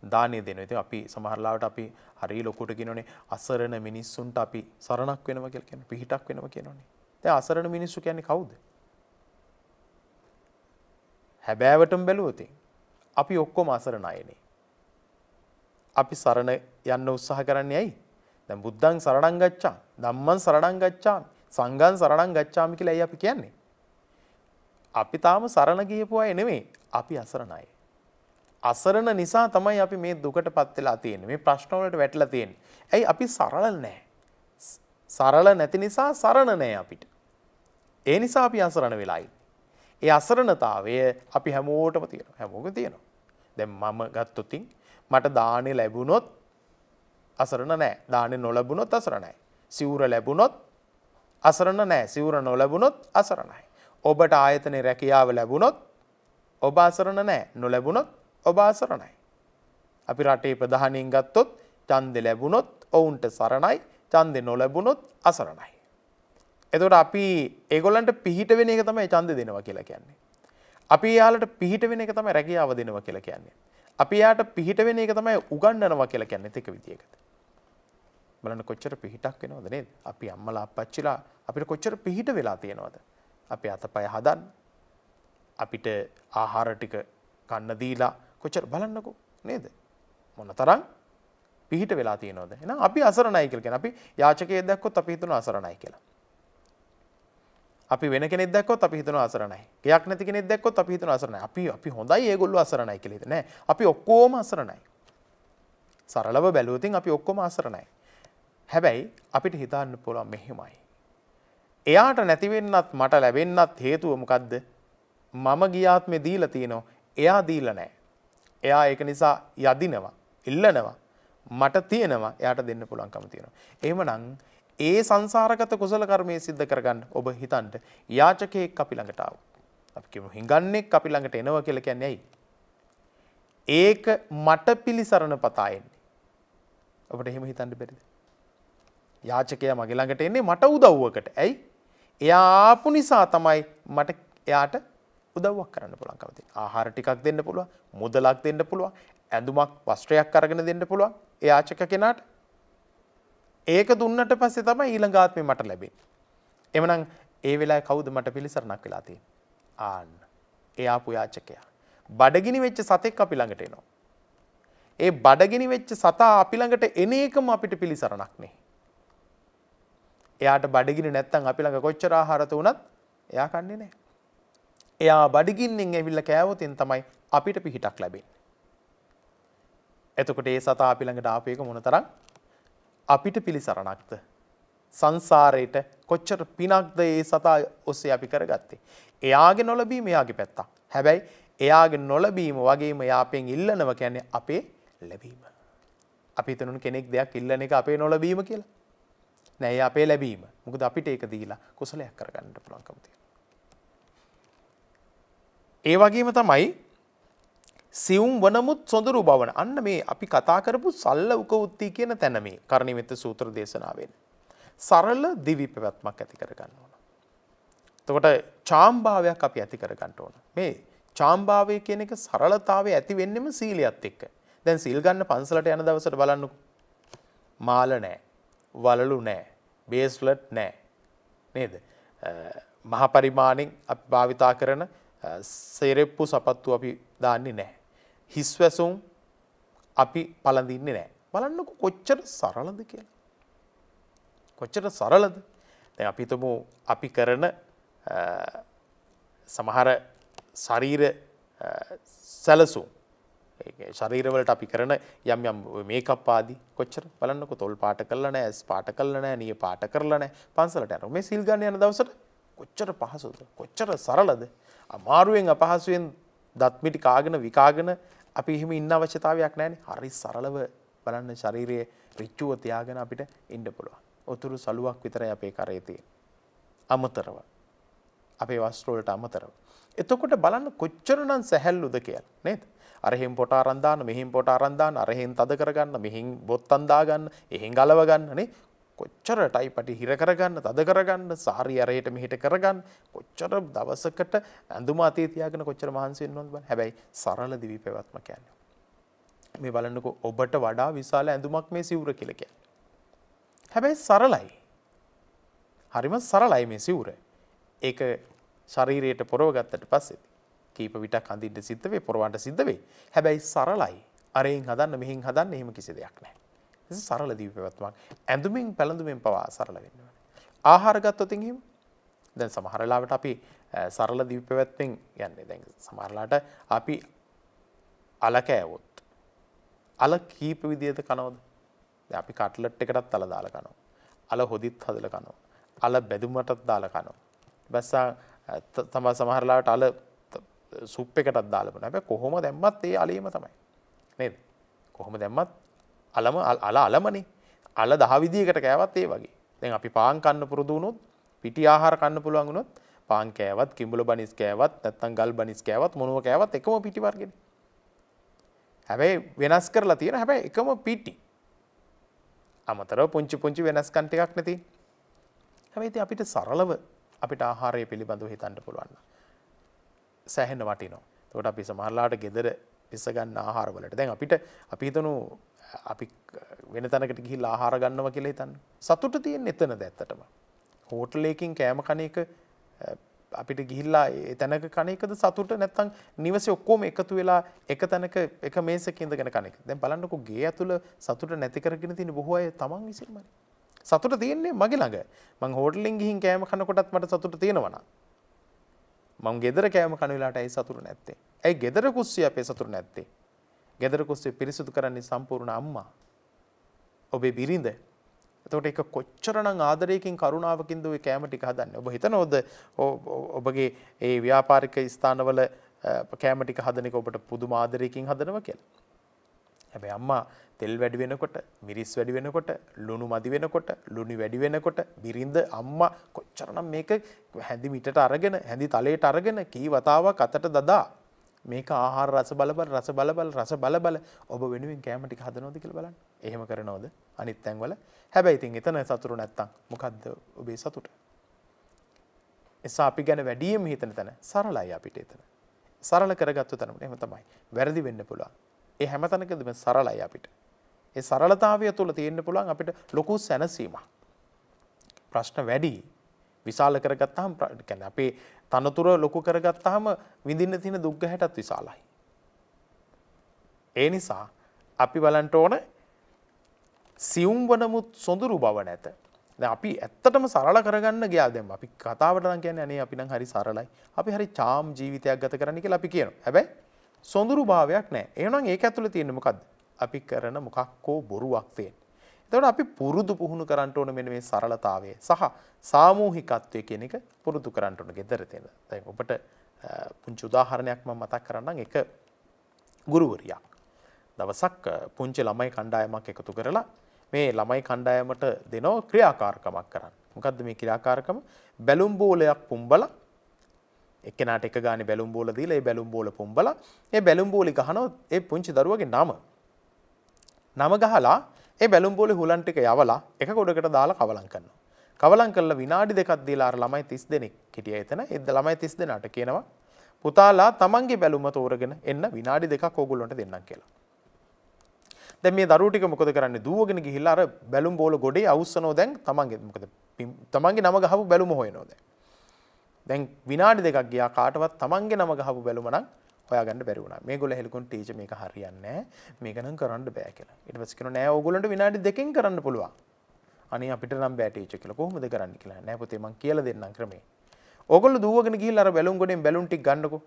[SPEAKER 2] දානීය දෙනවා. ඉතින් අපි සමහර ලාවට අපි හරිය ලොකුට කියනෝනේ අසරණ මිනිස්සුන්ට අපි සරණක් වෙනවා කියලා කියන්නේ. පිහිටක් වෙනවා කියනෝනේ. දැන් අසරණ මිනිස්සු කියන්නේ කවුද? හැබෑවටම බැලුවොත් අපි ඔක්කොම අසරණ අයනේ. අපි සරණ යන්න උත්සාහ කරන්නේ ඇයි? දැන් බුද්ධං සරණං ගච්ඡාමි, ධම්මං සරණං ගච්ඡාමි, සංඝං සරණං ගච්ඡාමි කියලා ඇයි අපි කියන්නේ? අපි තාම සරණ ගියපු අය නෙමෙයි. අපි අසරණ අය. අසරණ නිසා තමයි අපි මේ දුකටපත් වෙලා තියෙන්නේ. මේ ප්‍රශ්න වලට වැටලා තියෙන්නේ. ඇයි අපි සරල නැහැ? සරල නැති නිසා සරණ නැහැ අපිට. ඒ නිසා අපි අසරණ වෙලා ඉන්නේ. ඒ අසරණතාවය අපි හැමෝටම තියෙනවා. හැමෝගෙම තියෙනවා. දැන් මම ගත්තොත් මට දානේ ලැබුණොත් අසරණ නැහැ. දානේ නොලැබුණොත් අසරණයි. සිවුර ලැබුණොත් අසරණ නැහැ. සිවුර නොලැබුණොත් අසරණයි. ඔබට ආයතනයේ රැකියාව ලැබුණොත් ඔබ අසරණ නැහැ. නොලැබුණොත් ඔබ අසරණයි. අපි රටේ ප්‍රධානීන් ගත්තොත් ඡන්දෙ ලැබුණොත් ඔවුන්ට සරණයි. ඡන්දෙ නොලැබුණොත් අසරණයි. එතකොට අපි ඒගොල්ලන්ට පිහිට වෙන එක තමයි ඡන්දෙ දෙනවා කියලා කියන්නේ. අපි යාලට පිහිට වෙන එක තමයි රැකියාව දෙනවා කියලා කියන්නේ. අපි යාට පිහිට වෙන එක තමයි උගන්වනවා කියලා කියන්නේ එක විදියකට. බලන්න කොච්චර පිහිටක් වෙනවද නේද? අපි අම්මලා අප්පච්චිලා අපිට කොච්චර පිහිට වෙලා තියෙනවද? අපි අතපය හදන්න. අපිට ආහාර ටික කන්න දීලා කොච්චර බලන්නකෝ නේද? මොනතරම් පිහිට වෙලා තියෙනවද? එහෙනම් අපි අසරණයි කියලා කියන අපි යාචකයෙක් දැක්කොත් අපි හිතනවා අසරණයි කියලා. අපි වෙන කෙනෙක් දැක්කොත් අපි හිතනවා අසරණයි. ගයක් නැති කෙනෙක් දැක්කොත් අපි හිතනවා අසරණයි. අපි හොඳයි ඒගොල්ලෝ අසරණයි කියලා හිතන්නේ නැහැ. අපි ඔක්කොම අසරණයි. සරලව බැලුවොත් අපි ඔක්කොම අසරණයි. හැබැයි අපිට හිතන්න පුළුවන් මෙහෙමයි. එයාට නැති වෙන්නත් මට ලැබෙන්නත් හේතුව මොකද්ද? මම ගියාත්මේ දීලා තියෙනවා. එයා දීලා නැහැ. එයා ඒක නිසා යදිනවා, ඉල්ලනවා. මට තියෙනවා, එයාට දෙන්න පුළුවන්කම තියෙනවා. එහෙමනම් ඒ සංසාරගත කුසල කර්මයේ සිද්ධ කරගන්න ඔබ හිතන්න යාචකයෙක් අපි ළඟට ආව. අපි කියමු හිඟන්නේක් අපි ළඟට එනවා කියලා කියන්නේ ඇයි? ඒක මට පිළිසරණ පතා එන්නේ. ඔබට එහෙම හිතන්න බැරිද? යාචකයා මගේ ළඟට එන්නේ මට උදව්වකට. ඇයි? එයා ආපු නිසා තමයි මට එයාට උදව්වක් කරන්න පුළුවන්කම තියෙන්නේ. ආහාර ටිකක් දෙන්න පුළුවන්, මුදලක් දෙන්න පුළුවන්, ඇඳුමක් වස්ත්‍රයක් අරගෙන දෙන්න පුළුවන් ඒ යාචක කෙනාට. ඒක දුන්නට පස්සේ තමයි ඊළඟ ආත්මේ මට ලැබෙන්නේ. එමනම් ඒ වෙලාවේ කවුද මට පිළිසරණක් වෙලා තියෙන්නේ? ආන්න. ඒ ආපු යාචකයා. බඩගිනි වෙච්ච සතෙක් අපි ළඟට එනවා. ඒ බඩගිනි වෙච්ච සතා අපි ළඟට එන එකම අපිට පිළිසරණක් නේ. එයාට බඩගිනි නැත්තම් අපි ළඟ කොච්චර ආහාර තුනත් එයා කන්නේ නැහැ. එයා බඩගින්නෙන් ඇවිල්ලා කෑවොතින් තමයි අපිට පිහිටක් ලැබෙන්නේ. එතකොට ඒ සතා අපි ළඟට ආපු එක මොනතරම් අපිට පිළිසරණක්ද? සංසාරේට කොච්චර පිනක්ද ඒ සතා ඔස්සේ අපි කරගත්තේ. එයාගේ නොලබීම එයාගේ පැත්තක්. හැබැයි එයාගේ නොලබීම වගේම යාපෙන් ඉල්ලනවා කියන්නේ අපේ ලැබීම. අපි හිතනු කෙනෙක් දෙයක් ඉල්ලන එක අපේ නොලබීම කියලා. නෑ, ඒ අපේ ලැබීම. මොකද අපිට ඒක දීලා කුසලයක් කරගන්න පුළුවන්කම තියෙනවා. ඒ වගේම තමයි සියුම් වනමුත් සොඳුරු බවන. අන්න මේ අපි කතා කරපු සල්ල උකවුත්ති කියන තැන මේ කරණීයමෙත්ත සූත්‍ර දේශනාවෙන් සරල දිවි පැවැත්මක් ඇති කරගන්න ඕන. එතකොට චාම්භාවයක් අපි ඇති කරගන්න ඕන. මේ චාම්භාවය කියන එක සරලතාවය ඇති වෙන්නෙම සීලයත් එක්ක. දැන් සීල් ගන්න පන්සලට යන දවසට බලන්නකෝ. මාල නැහැ, වලලු නැහැ, බේස්ලට් නැහැ. නේද? මහ පරිමාණෙන් අපි භාවිතා කරන සෙරෙප්පු සපත්තු අපි දාන්නේ නැහැ. හිස්වැසුම් අපි පළඳින්නේ නැහැ. බලන්නකෝ කොච්චර සරලද කියලා. කොච්චර සරලද? දැන් අපි හිතමු අපි කරන සමහර ශරීර සැලසුම්, ඒ ශරීරවලට අපි කරන යම් යම් මේකප් ආදී කොච්චර බලන්නකෝ තොල් පාට කරලා නැහැ, ඇස් පාට කරලා නැහැ, නිය පාට කරලා නැහැ. පන්සලට යනවා. මේ සීල් ගන්න යන දවසට කොච්චර පහසුද? කොච්චර සරලද? අමාරුවෙන් අපහසුවෙන් දත් මිටි කාගෙන විකාගෙන අපි එහෙම ඉන්න අවශ්‍යතාවයක් නැහැනේ. හරි සරලව බලන්න ශරීරයේ ඍජුව තියාගෙන අපිට ඉන්න පුළුවන්. උතුරු සලුවක් විතරයි අපේ කරේ තියෙන්නේ. අමතරව. අපේ වස්ත්‍ර වලට අමතරව. එතකොට බලන්න කොච්චරනම් සැහැල්ලුද කියලා නේද? අර එහෙන් පොට අරන් දාන්න, මෙහෙන් පොට අරන් දාන්න, අර එහෙන් තද කරගන්න, මෙහෙන් බොත්තම් දාගන්න, එහෙන් ගලව ගන්න නේ. කොච්චර ටයිපටි හිර කරගන්න, තද කරගන්න, සාරි අරහෙට මෙහෙට කරගන්න, කොච්චර දවසකට ඇඳුම අතේ තියාගෙන කොච්චර මහන්සි වෙනවද බලන්න. හැබැයි සරල දිවි පැවැත්ම කියන්නේ. මේ බලන්නකෝ ඔබට වඩා විශාල ඇඳුමක් මේ සිවුර කියලා කියන්නේ. හැබැයි සරලයි. හරිම සරලයි මේ සිවුර. ඒක ශරීරයට පොරව ගත්තට පස්සේ කීප විටක් අඳින්න සිද්ධ වෙයි, පොරවන්න සිද්ධ වෙයි. හැබැයි සරලයි. අරෙන් හදන්න මෙහෙන් හදන්න එහෙම කිසි දෙයක් නැහැ. ඒක සරල දිවි පැවැත්මක්. ඇඳුමින් පැළඳුමින් පවා සරල වෙන්න ඕනේ. ආහාර ගත්තොත් එහෙම දැන් සමහර වෙලාවට අපි සරල දිවි පැවැත්මෙන් යන්නේ. දැන් සමහර වෙලාවට අපි අල කෑවොත් අල කීප විදිහට කනවද? දැන් අපි කට්ලට් එකටත් අල දාලා කනවා. අල හොදිත් හදලා කනවා. අල බෙදුමටත් දාලා කනවා. බැස්සා තමයි සමහර වෙලාවට අල සුප් එකටත් දාලා බලන්න. හැබැයි කොහොම දැම්මත් ඒ අලීම තමයි. නේද? කොහොම දැම්මත් අලම අලමනේ. අල 10 විදිහකට කෑවත් ඒ වගේ. දැන් අපි පාන් කන්න පුරුදු වුණොත්, පිටි ආහාර කන්න පුළුවන් වුණොත්, පාන් කෑවත්, කිඹුල බනිස් කෑවත්, නැත්නම් ගල් බනිස් කෑවත්, මොනවා කෑවත් එකම පිටි වර්ගෙනේ. හැබැයි වෙනස් කරලා තියෙන හැබැයි එකම පිටි. අමතරව පුංචි පුංචි වෙනස්කම් ටිකක් නැති. හැබැයි ඉතින් අපිට සරලව අපිට ආහාරය පිළිබඳව හිතන්න පුළුවන්. සෑහෙන වටිනවා. එතකොට අපි සමහරලාට ගෙදර පිස්ස ගන්න ආහාර වලට දැන් අපිට අපි හිතමු අපි වෙන තැනකට ගිහිල්ලා ආහාර ගන්නවා කියලා හිතන්න. සතුට තියෙන්නේ එතනද ඇත්තටම. හෝටල් එකකින් කෑම කන එක අපිට ගිහිල්ලා ඒ තැනක කන එකද සතුට නැත්නම් නිවසේ ඔක්කොම එකතු වෙලා එක තැනක එක මේසක ඉඳගෙන කන එක. දැන් බලන්නකෝ ගේ ඇතුළ සතුට නැති කරගෙන තියෙන බොහෝ අය තමන් විසින්මනේ. සතුට තියෙන්නේ මගේ ළඟ. මං හෝටලෙන් ගිහින් කෑම කනකොටත් මට සතුට තියෙනවා නම් මම ගෙදර කෑම කන වෙලාවට ඇයි සතුට නැත්තේ? ඇයි ගෙදර කුස්සිය අපේ සතුට නැත්තේ? ගෙදර කුස්සිය පිරිසුදු කරන්නේ සම්පූර්ණ අම්මා. ඔබේ බිරිඳ. එතකොට ඒක කොච්චරනම් ආදරයකින් කරුණාවකින්ද ඔය කෑම ටික හදන්නේ? ඔබ හිතනවද ඔබගේ ඒ ව්‍යාපාරික ස්ථානවල කෑම ටික හදන එක ඔබට පුදුම ආදරයකින් හදනවා කියලා? හැබැයි අම්මා තෙල් වැඩි වෙනකොට, මිරිස් වැඩි වෙනකොට, ලුණු මදි වෙනකොට, ලුණු වැඩි වෙනකොට බිරිඳ අම්මා කොච්චරනම් මේක හැඳි මිටට අරගෙන, හැඳි තලයට අරගෙන කී වතාවක් අතට දදා මේක ආහාර රස බල ඔබ වෙනුවෙන් කැම ටික හදනවද කියලා බලන්න. එහෙම කරනවද? අනිත් තැන්වල. හැබැයි ඉතින් එතන සතුරු නැත්තම් මොකද්ද ඔබේ සතුට? එසා අපි ගැන වැඩියෙන් හිතන තැන සරලයි අපිට එතන. සරල කරගත්තු තැනම එහෙම තමයි. වැරදි වෙන්න පුළුවන්. ඒ හැම තැනකදීම සරලයි අපිට. ඒ සරලතාවය තුළ තියෙන්න පුළුවන් අපිට ලොකු සැනසීමක්. ප්‍රශ්න වැඩි. විශාල කරගත්තාම කියන්නේ අපේ තනතුර ලොකු කරගත්තාම විඳින්න තියෙන දුක් ගැහැටත් විශාලයි. ඒ නිසා අපි බලන්න ඕන සියුම් වනමුත් සොඳුරු බව නැත. දැන් අපි ඇත්තටම සරල කරගන්න ගියා දැන් අපි කතාවට නම් කියන්නේ අනේ අපි නම් හරි සරලයි. අපි හරි චාම් ජීවිතයක් ගත කරන්න කියලා අපි කියනවා. හැබැයි සොඳුරු භාවයක් නැහැ. එහෙනම් ඒක ඇතුළේ තියෙන්නේ මොකද්ද? අපි කරන මොකක්කෝ බොරුවක් තියෙන. එතකොට අපි පුරුදු පුහුණු කරන්න ඕන මෙන්න මේ සරලතාවය සහ සාමූහිකත්වය කියන එක පුරුදු කරන්න ඕන gedara තියෙන. දැන් ඔබට පුංචි උදාහරණයක් මම මතක් කරන්නම්. එක ගුරුවරියක් දවසක් පුංචි ළමයි කණ්ඩායමක් එකතු කරලා මේ ළමයි කණ්ඩායමට දෙනෝ ක්‍රියාකාරකමක් කරන්න. මොකද්ද මේ ක්‍රියාකාරකම? බැලුම් බෝලයක් පුම්බලා එක්කෙනාට එක ගානේ බැලුම් බෝල දීලා ඒ බැලුම් බෝල පුම්බලා ඒ බැලුම් බෝලි ගහනවා ඒ පුංචි දරුවගේ නම ගහලා ඒ බැලුම් බෝලේ හුලන් ටික යවලා එක ගොඩකට දාලා කවලම් කරනවා. කවලම් කරලා විනාඩි දෙකක් දීලා අර ළමයි 30 දෙනෙක් හිටියා එතන. ඒ ළමයි 30 දෙනාට කියනවා පුතාලා තමන්ගේ බැලුම තෝරගෙන එන්න විනාඩි දෙකක් ඕගොල්ලන්ට දෙන්නම් කියලා. දැන් මේ දරුවෝ ටික මොකද කරන්නේ? දුවගෙන ගිහිල්ලා අර බැලුම් බෝල ගොඩේ අවුස්සනෝ දැන් තමන්ගේ මොකද තමන්ගේ නම ගහපු බැලුම හොයනෝ දැන්. දැන් විනාඩි දෙකක් ගියා කාටවත් තමන්ගේ නම ගහපු බැලුම නම් හොයාගන්න බැරි වුණා. මේගොල්ලෝ හෙලකුන් ටීචර් මේක හරියන්නේ නැහැ. මේක නම් කරන්න බෑ කියලා. ඊට පස්සේ කියනවා නෑ ඕගොල්ලන්ට විනාඩි දෙකකින් කරන්න පුළුවන්. අනේ අපිට නම් බෑ ටීචර් කියලා. කොහොමද කරන්නේ කියලා. නෑ පුතේ මං කියලා දෙන්නම් ක්‍රමේ. ඕගොල්ලෝ දුවගෙන ගිහිල්ලා අර බැලුම් ගොඩෙන් බැලුම් ටික ගන්නකෝ.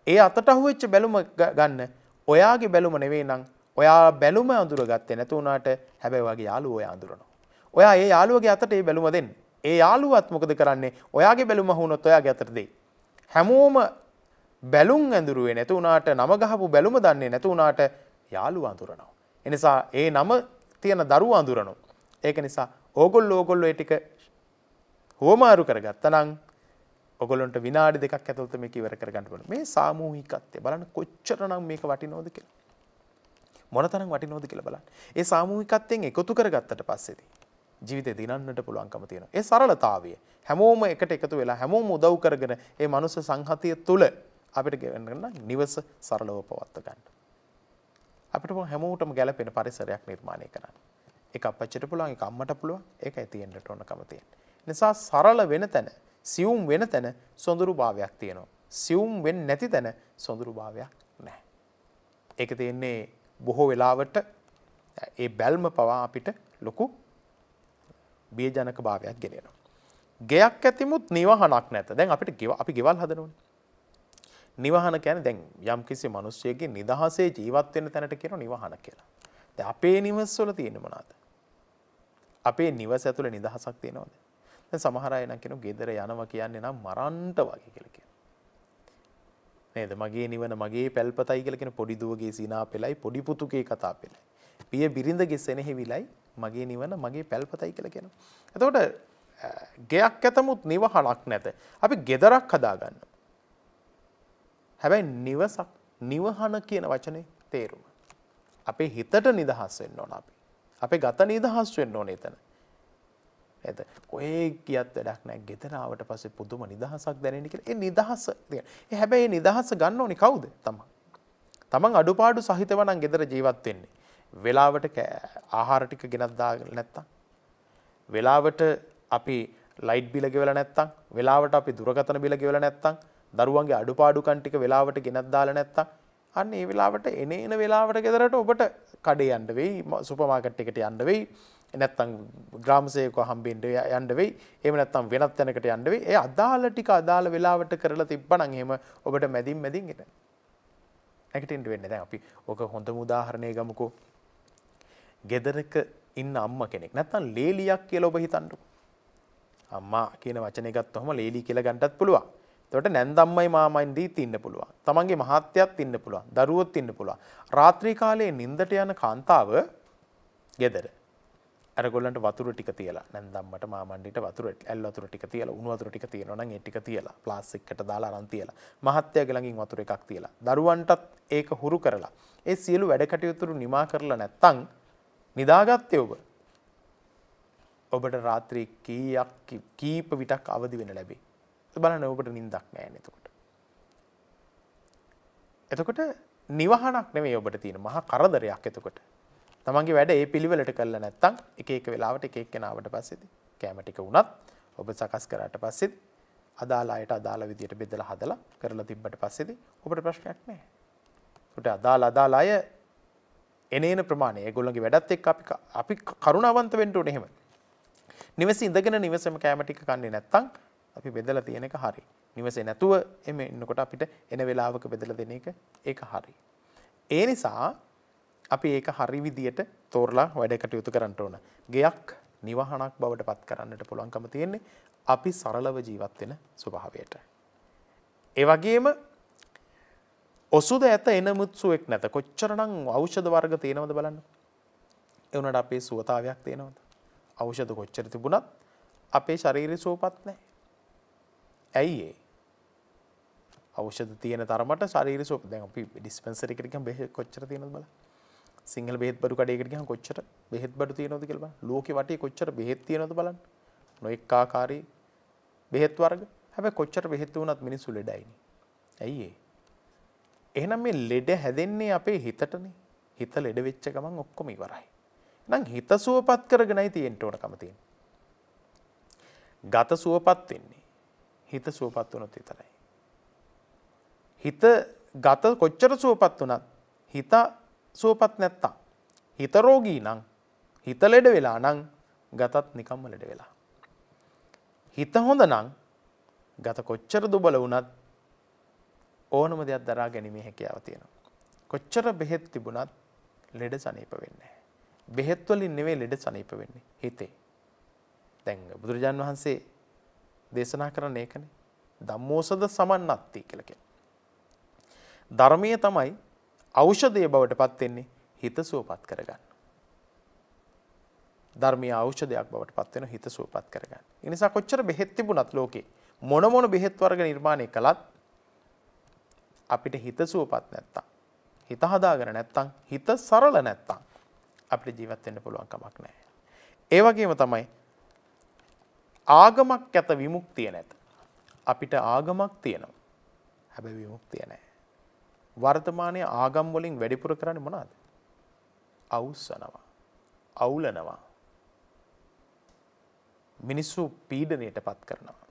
[SPEAKER 2] ඒ අතට අහුවෙච්ච බැලුම ගන්න. ඔයාගේ බැලුම නෙවෙයි නම් ඔයා බැලුම අඳුරගත්තේ නැතු වුණාට හැබැයි ඔයාගේ යාළුවෝ ඔයා අඳුරනවා. ඔයා ඒ යාළුවගේ අතට ඒ බැලුම දෙන්න. ඒ යාළුවත් මොකද කරන්නේ? ඔයාගේ බැලුම වුණොත් ඔයාගේ අතට දෙයි. හැමෝම බැලුම් ඇඳුරුවේ නැතු වුණාට නම ගහපු බැලුම දන්නේ නැතු වුණාට යාළුවා අඳුරනවා. ඒ නිසා ඒ නම තියෙන දරුවා අඳුරනවා. ඒක නිසා ඕගොල්ලෝ ඒ ටික හොමාරු කරගත්තා නම් ඔයගොල්ලන්ට විනාඩි දෙකක් ඇතුළත මේක ඉවර කරගන්න පුළුවන්. මේ සාමූහිකත්වය බලන්න කොච්චරනම් මේක වටිනවද කියලා. මොනතරම් වටිනවද කියලා බලන්න. ඒ සාමූහිකත්වයෙන් එකතු කරගත්තට පස්සේදී ජීවිතේ දිනන්නට පුළුවන්කම තියෙනවා. ඒ සරලතාවය හැමෝම එකට එකතු වෙලා හැමෝම උදව් කරගෙන ඒ මනුස්ස සංහතිය තුල අපිට ගෙවන්න නිවස සරලව පවත්වා ගන්න. අපිට හැමෝටම ගැළපෙන පරිසරයක් නිර්මාණය කරන්න. ඒක අපච්චිට පුළුවන්, ඒක අම්මට පුළුවන්, ඒකයි තියෙන්නට ඕනකම තියෙන්නේ. නිසා සරල වෙන තැන, සියුම් වෙන තැන සොඳුරු භාවයක් තියෙනවා. සියුම් වෙන්නේ නැති තැන සොඳුරු භාවයක් නැහැ. ඒක තියෙන්නේ බොහෝ වෙලාවට ඒ බැල්ම පවා අපිට ලොකු බියජනක භාවයක් ගෙනෙනවා. ගෙයක් ඇතිමුත් නිවහනක් නැත. දැන් අපිට අපි ගෙවල් හදනවනේ. නිවහන කියන්නේ දැන් යම්කිසි මිනිස්සෙගේ නිදහසේ ජීවත් වෙන්න තැනට කියනවා නිවහන කියලා. දැන් අපේ නිවස් වල තියෙන්නේ මොනවාද? අපේ නිවස ඇතුලේ නිදහසක් තියෙනවද? දැන් සමහර අය නම් කියනවා ගෙදර යනවා කියන්නේ නම් මරන්ට වගේ කියලා කියනවා. නේද? මගේ නිවන මගේ පැල්පතයි කියලා කියන පොඩි දුවගේ සීනා පෙළයි පොඩි පුතුගේ කතා පෙළයි. පිය බිරිඳගේ සෙනෙහිවිලයි මගේ නිවන මගේ පැල්පතයි කියලා කියනවා. එතකොට ගෙයක් ඇතමුත් නිවහනක් නැත. අපි ගෙදරක් හදාගන්න. හැබැයි නිවසක් නිවහන කියන වචනේ තේරුම. අපේ හිතට නිදහස් වෙන්න ඕන අපි. අපේ ගත නිදහස් වෙන්න ඕනේ එතන. එතන කොහේ කියක් වැඩක් නැහැ. ගෙදර ආවට පස්සේ පුදුම නිදහසක් දැනෙන්නේ කියලා. ඒ නිදහස ඒ හැබැයි ඒ නිදහස ගන්න ඕනේ කවුද? තමන් අඩුපාඩු සහිතව නම් ගෙදර ජීවත් වෙන්නේ. වෙලාවට ආහාර ටික ගෙනත් දාගෙන නැත්තම් වෙලාවට අපි ලයිට් බිල ගෙවලා නැත්තම් වෙලාවට අපි දුරකථන බිල ගෙවලා නැත්තම් දරුවන්ගේ අඩුපාඩුකම් ටික වෙලාවට ගෙනත් දාලා නැත්තම් අන්න ඒ වෙලාවට එන වෙලාවට ගෙදරට ඔබට කඩේ යන්න වෙයි, සුපර් මාකට් එකට යන්න වෙයි, නැත්තම් ග්‍රාම සේවකව හම්බෙන්න යන්න වෙයි, එහෙම නැත්තම් වෙනත් තැනකට යන්න වෙයි. ඒ අදාළ ටික අදාළ වෙලාවට කරලා තිබ්බනම් එහෙම ඔබට මැදින් එන නැගිටින්න වෙන්නේ. දැන් අපි ඔක හොඳම උදාහරණයක් ගමුකෝ. ගෙදරක ඉන්න අම්මා කෙනෙක් නැත්තම් ලේලියක් කියලා ඔබ හිතන්නකෝ. අම්මා කියන වචනේ ගත්තොම ලේලි කියලා ගන්නටත් පුළුවන්. එතකොට නැන්දම්මයි මාමයින් දීත් ඉන්න පුළුවන්. තමන්ගේ මහත්තයත් ඉන්න පුළුවන්. දරුවොත් ඉන්න පුළුවන්. රාත්‍රී කාලයේ නිින්දට යන කාන්තාව ගෙදර. අරගොල්ලන්ට වතුර ටික තියලා නැන්දම්මට මාමණ්ඩිට වතුර ඇල් වතුර ටික තියලා උණු වතුර ටික තියෙනවා නම් ඒ ටික තියලා ප්ලාස්ටික් එකට දාලා අරන් තියලා මහත්තයාගේ ළඟින් වතුර එකක් තියලා දරුවන්ටත් ඒක හුරු කරලා ඒ සියලු වැඩ කටයුතු නිමා කරලා නැත්තම් නිදාගත්තේ ඔබට රාත්‍රී කීප විටක් අවදි වෙන්න ලැබේ. බලන්න ඔබට නිින්දක් නැහැ නේ එතකොට. එතකොට නිවහනක් නෙමෙයි ඔබට තියෙන මහා කරදරයක් එතකොට. තමන්ගේ වැඩ ඒ පිළිවෙලට කළා නැත්තම් එක එක වෙලාවට එක එක කෙනාවට පස්සේදී කැම ටික වුණත් ඔබ සකස් කරාට පස්සේදී අදාළ අයට අදාළ විදියට බෙදලා හදලා කරලා තිබ්බට පස්සේදී ඔබට ප්‍රශ්නයක් නැහැ. ඒකට අදාළ අය එනේන ප්‍රමාණය ඒගොල්ලන්ගේ වැඩත් එක්ක අපි කරුණාවන්ත වෙන්න ඕනේ එහෙම. නිවසේ ඉඳගෙන නිවසේම කැම ටික කන්නේ නැත්තම් අපි බෙදලා තියෙන එක හරි. නිවසේ නැතුව එමෙ ඉන්නකොට අපිට එන වෙලාවක බෙදලා දෙන එක ඒක හරි. ඒ නිසා අපි ඒක හරි විදියට තෝරලා වැඩ කටයුතු කරන්න ඕන. ගෙයක් නිවහනක් බවට පත් කරන්නට පුළුවන්කම තියෙන්නේ අපි සරලව ජීවත් වෙන ස්වභාවයට. ඒ වගේම ඔසුද ඇත එන මුත්සුවෙක් නැත. කොච්චරනම් ඖෂධ වර්ග තියෙනවද බලන්න. ඒ උනට අපේ සුවතාවයක් තියෙනවද? ඖෂධ කොච්චර තිබුණත් අපේ ශරීරය සුවපත් නැහැ. ඇයි ඒ? ඖෂධ තියෙන තරමට ශරීරය සුවපත්. දැන් අපි ඩිස්පෙන්සරි එකට ගියම බෙහෙත් කොච්චර තියෙනවද බලන්න. සිංහල බෙහෙත් බඩු කඩේකට ගියම කොච්චර බෙහෙත් බඩු තියෙනවද කියලා බලන්න. ලෝකෙ වටේ කොච්චර බෙහෙත් තියෙනවද බලන්න. නොඑක ආකාරී බෙහෙත් වර්ග. හැබැයි කොච්චර බෙහෙත් වුණත් මිනිස්සු ලෙඩයිනේ. ඇයි ඒ? එහෙනම් මේ ලෙඩ හැදෙන්නේ අපේ හිතටනේ. හිත ලෙඩ වෙච්ච ගමන් ඔක්කොම ඉවරයි. නම් හිත සුවපත් කරගෙනයි තියෙන්න ඕනකම තියෙන්නේ. ගත සුවපත් වෙන්නේ හිත සුවපත් වුණොත් විතරයි. හිත ගත කොච්චර සුවපත් වුණත් හිත සුවපත් නැත්තම් හිත රෝගී නම් හිත ලෙඩ වෙලා නම් ගතත් නිකම්ම ලෙඩ වෙලා. හිත හොඳ නම් ගත කොච්චර දුබල වුණත් ඕනම දෙයක් දරා ගැනීමේ හැකියාව තියෙනවා. කොච්චර බෙහෙත් තිබුණත් ලෙඩ සනීප වෙන්නේ නැහැ. බෙහෙත් වලින් නෙවෙයි ලෙඩ සනීප වෙන්නේ හිතේ. දැන් බුදුරජාන් වහන්සේ දේශනා කරන්නේ ඒකනේ. ධම්මෝසද සමන්නත්ති කියලා කියන්නේ. ධර්මයේ තමයි ඖෂධය බවට පත් වෙන්නේ හිත සුවපත් කරගන්න. ධර්මීය ඖෂධයක් බවට පත් වෙන හිත සුවපත් කරගන්න. ඒ නිසා කොච්චර බෙහෙත් තිබුණත් ලෝකේ මොන බෙහෙත් වර්ග නිර්මාණය කළත් අපිට හිත සුවපත් නැත්තම් හිත හදාගෙන නැත්තම් හිත සරල නැත්තම් අපිට ජීවත් වෙන්න පුළුවන් කමක් නැහැ. ඒ වගේම තමයි ආගමක් ඇත විමුක්තිය නැත. අපිට ආගමක් තියෙනවා. හැබැයි විමුක්තිය නැහැ. වර්තමානයේ ආගම් වලින් වැඩිපුර කරන්නේ මොනවද? අවුස්සනවා. අවුලනවා. මිනිස්සු පීඩණයටපත් කරනවා.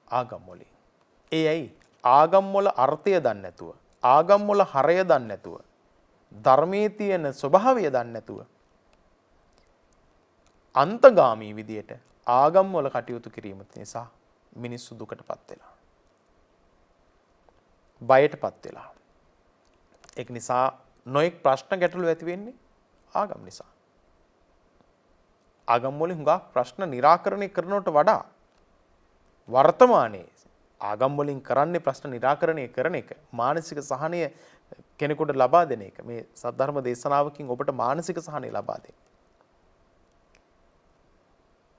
[SPEAKER 2] ආගම් වලින්. ඒ ඇයි? ආගම් වල අර්ථය දන්නේ නැතුව, ආගම් වල හරය දන්නේ නැතුව, ධර්මයේ තියෙන ස්වභාවය දන්නේ නැතුව අන්තගාමී විදියට ආගම් වල කටයුතු කිරීම නිසා මිනිස්සු දුකටපත් වෙනවා. බයටපත් වෙලා. ඒක නිසා නොඑක් ප්‍රශ්න ගැටලු ඇති වෙන්නේ ආගම් නිසා. ආගම් වලින් හුඟක් ප්‍රශ්න निराකරණය කරනවට වඩා වර්තමානයේ ආගම් වලින් කරන්නේ ප්‍රශ්න निराකරණය කරන එක, මානසික සහනය කෙනෙකුට ලබා දෙන එක. මේ සද්ධර්ම දේශනාවකින් ඔබට මානසික සහනය ලබා දෙන්න.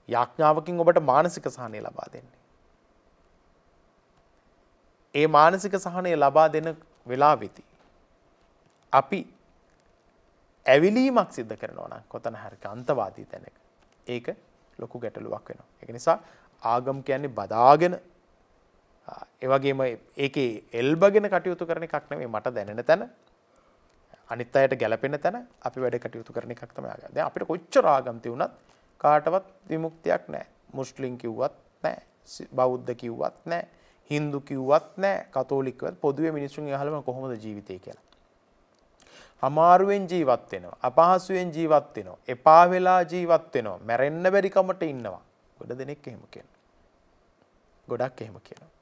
[SPEAKER 2] යාඥාවකින් ඔබට මානසික සහනය ලබා දෙන්නේ. ඒ මානසික සහනය ලබා දෙන වෙලාවෙදී අපි ඇවිලීමක් සිද්ධ කරනවා නම් කොතන හරි අන්තවාදී තැනක ඒක ලොකු ගැටලුවක් වෙනවා. ඒක නිසා ආගම් කියන්නේ බදාගෙන ඒ වගේම ඒකේ එල්බගෙන කටයුතු කරන එකක් නෙමෙයි. මට දැනෙන තැන අනිත් අයට ගැළපෙන තැන අපි වැඩ කටයුතු කරන එකක් තමයි ආගම. දැන් අපිට කොච්චර ආගම් තියුණත් කාටවත් විමුක්තියක් නැහැ. මුස්ලිම් කිව්වත් නැහැ. බෞද්ධ කිව්වත් නැහැ. හින්දු කිව්වත් නැහැ. කතෝලික කිව්වත් පොදුවේ මිනිස්සුන් අහලම කොහොමද ජීවිතේ කියලා. අමාරුවෙන් ජීවත් වෙනවා. අපහසුයෙන් ජීවත් වෙනවා. එපා වෙලා ජීවත් වෙනවා. මැරෙන්න බැරි කමට ඉන්නවා. ගොඩ දෙනෙක් එහෙම කියනවා. ගොඩක් එහෙම කියනවා.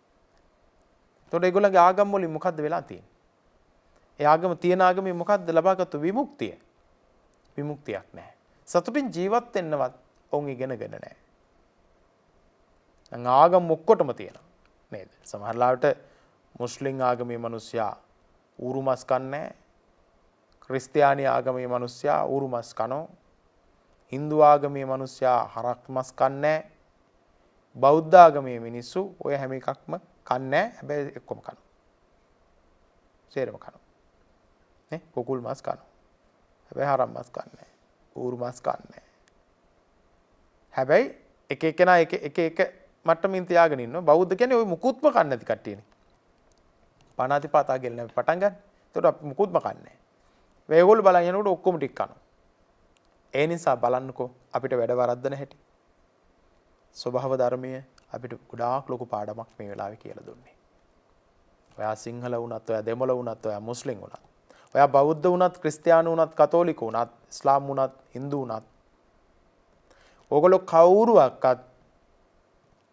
[SPEAKER 2] එතකොට ඒගොල්ලන්ගේ ආගම් වලින් මොකද්ද වෙලා තියෙන්නේ? ඒ ආගම තියෙන ආගමේ මොකද්ද ලබාගත්තු විමුක්තිය? විමුක්තියක් නැහැ. සතුටින් ජීවත් වෙන්නවත් ඔවුන් ඉගෙනගෙන නැහැ. දැන් ආගම් ඔක්කොටම තියෙනවා නේද? සමහර ලාවට මුස්ලිම් ආගමේ මිනිස්සයා ඌරු මස් කන්නේ නැහැ. ක්‍රිස්තියානි ආගමේ මිනිස්සයා ඌරු මස් කනෝ. හින්දු ආගමේ මිනිස්සයා හරක් මස් කන්නේ. බෞද්ධ ආගමේ මිනිස්සු ඔය හැම එකක්ම කන්නේ. හැබැයි එක්කම කනවා. සේරම කනවා. නේ කුකුල් මස් කනවා. හැබැයි හරක් මස් කන්නේ. ඌරු මස් කන්නේ. හැබැයි එක එකනා එක මට්ටමින් තියාගෙන ඉන්නවා. බෞද්ධ කියන්නේ ওই මුකුත්ම කන්නේ නැති කට්ටියනේ. පණාතිපාතා ගෙල්න පටන් ගන්න. ඒකට අපි මුකුත්ම කන්නේ නැහැ. මේගොල්ලෝ බලන් යනකොට ඔක්කොම ටික කනවා. ඒ නිසා බලන්නකෝ අපිට වැඩ වරද්දන හැටි. ස්වභාව ධර්මයේ අපිට ගොඩාක් ලොකු පාඩමක් මේ වෙලාවේ කියලා දුන්නේ. ඔයා සිංහල වුණත්, ඔයා දෙමළ වුණත්, ඔයා මුස්ලිම් වුණත්, ඔයා බෞද්ධ වුණත්, ක්‍රිස්තියානි වුණත්, කතෝලික වුණත්, ඉස්ලාම් වුණත්, හින්දු වුණත්, ඕගොල්ලෝ කවුරුවක්වත්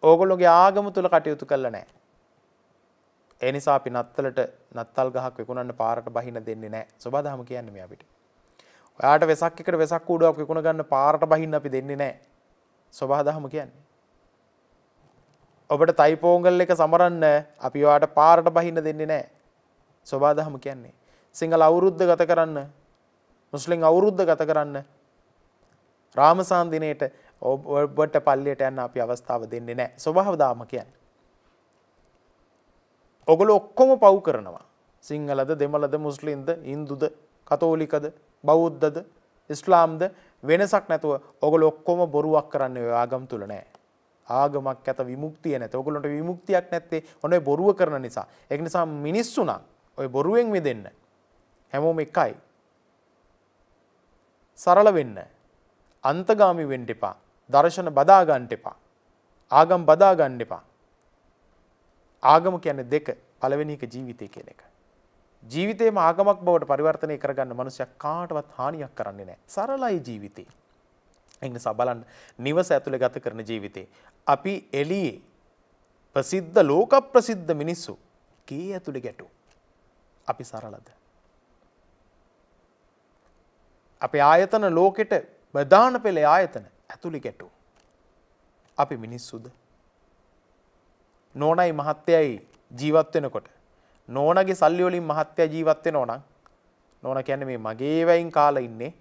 [SPEAKER 2] ඕගොල්ලෝගේ ආගම තුල කටයුතු කළා නැහැ. ඒ නිසා අපි නත්තලට නත්තල් ගහක් විකුණන්න පාරට බහින්න දෙන්නේ නැහැ. සබදාම කියන්නේ මේ අපිට. ඔයාට වෙසක් එකට වෙසක් කූඩුවක් විකුණ ගන්න පාරට බහින්න අපි දෙන්නේ නැහැ. සබදාම කියන්නේ. ඔබට තයි පොංගල් එක සමරන්න අපි ඔයාට පාරට බහින්න දෙන්නේ නැහැ. සබදාම කියන්නේ. සිංහල අවුරුද්ද ගත කරන්න, මුස්ලිම් අවුරුද්ද ගත කරන්න, රාමසාන් දිනේට ඔබට පල්ලියට යන්න අපි අවස්ථාව දෙන්නේ නැහැ. ස්වභාවදාම කියන්නේ. ඔගොල්ලෝ ඔක්කොම පව් කරනවා. සිංහලද, දෙමළද, මුස්ලිම්ද, හින්දුද, කතෝලිකද, බෞද්ධද, ඉස්ලාම්ද වෙනසක් නැතුව ඔගොල්ලෝ ඔක්කොම බොරුවක් කරන්නේ ඔය ආගම් තුල නෑ. ආගමක් ඇත විමුක්තිය නැත. ඔගොල්ලන්ට විමුක්තියක් නැත්තේ ඔන්න ඔය බොරුව කරන නිසා. ඒක නිසා මිනිස්සු නම් ඔය බොරුවෙන් මිදෙන්න හැමෝම එකයි. සරල වෙන්න. අන්තගාමි වෙන්න එපා. දර්ශන බදා ගන්න එපා. ආගම් බදා ගන්න එපා. ආගම කියන්නේ දෙක. පළවෙනි එක ජීවිතය කියන එක. ජීවිතේම ආගමක් බවට පරිවර්තනය කරගන්න මනුස්සයා කාටවත් හානියක් කරන්නේ නැහැ. සරලයි ජීවිතේ. ඒ නිසා බලන්න නිවස ඇතුලේ ගත කරන ජීවිතේ අපි එළියේ ප්‍රසිද්ධ ලෝක ප්‍රසිද්ධ මිනිස්සු කී ඇතුලේ ගැටු. අපි සරලද? අපේ ආයතන ලෝකෙට ප්‍රධාන පෙළේ ආයතන ඇතුලේ ගැටු. අපි මිනිස්සුද? නෝනයි මහත්තයයි ජීවත් වෙනකොට නෝනගේ සල්ලි වලින් මහත්තයා ජීවත් වෙනවා නම් නෝන කියන්නේ මේ මගේ වයින් කාලා ඉන්නේ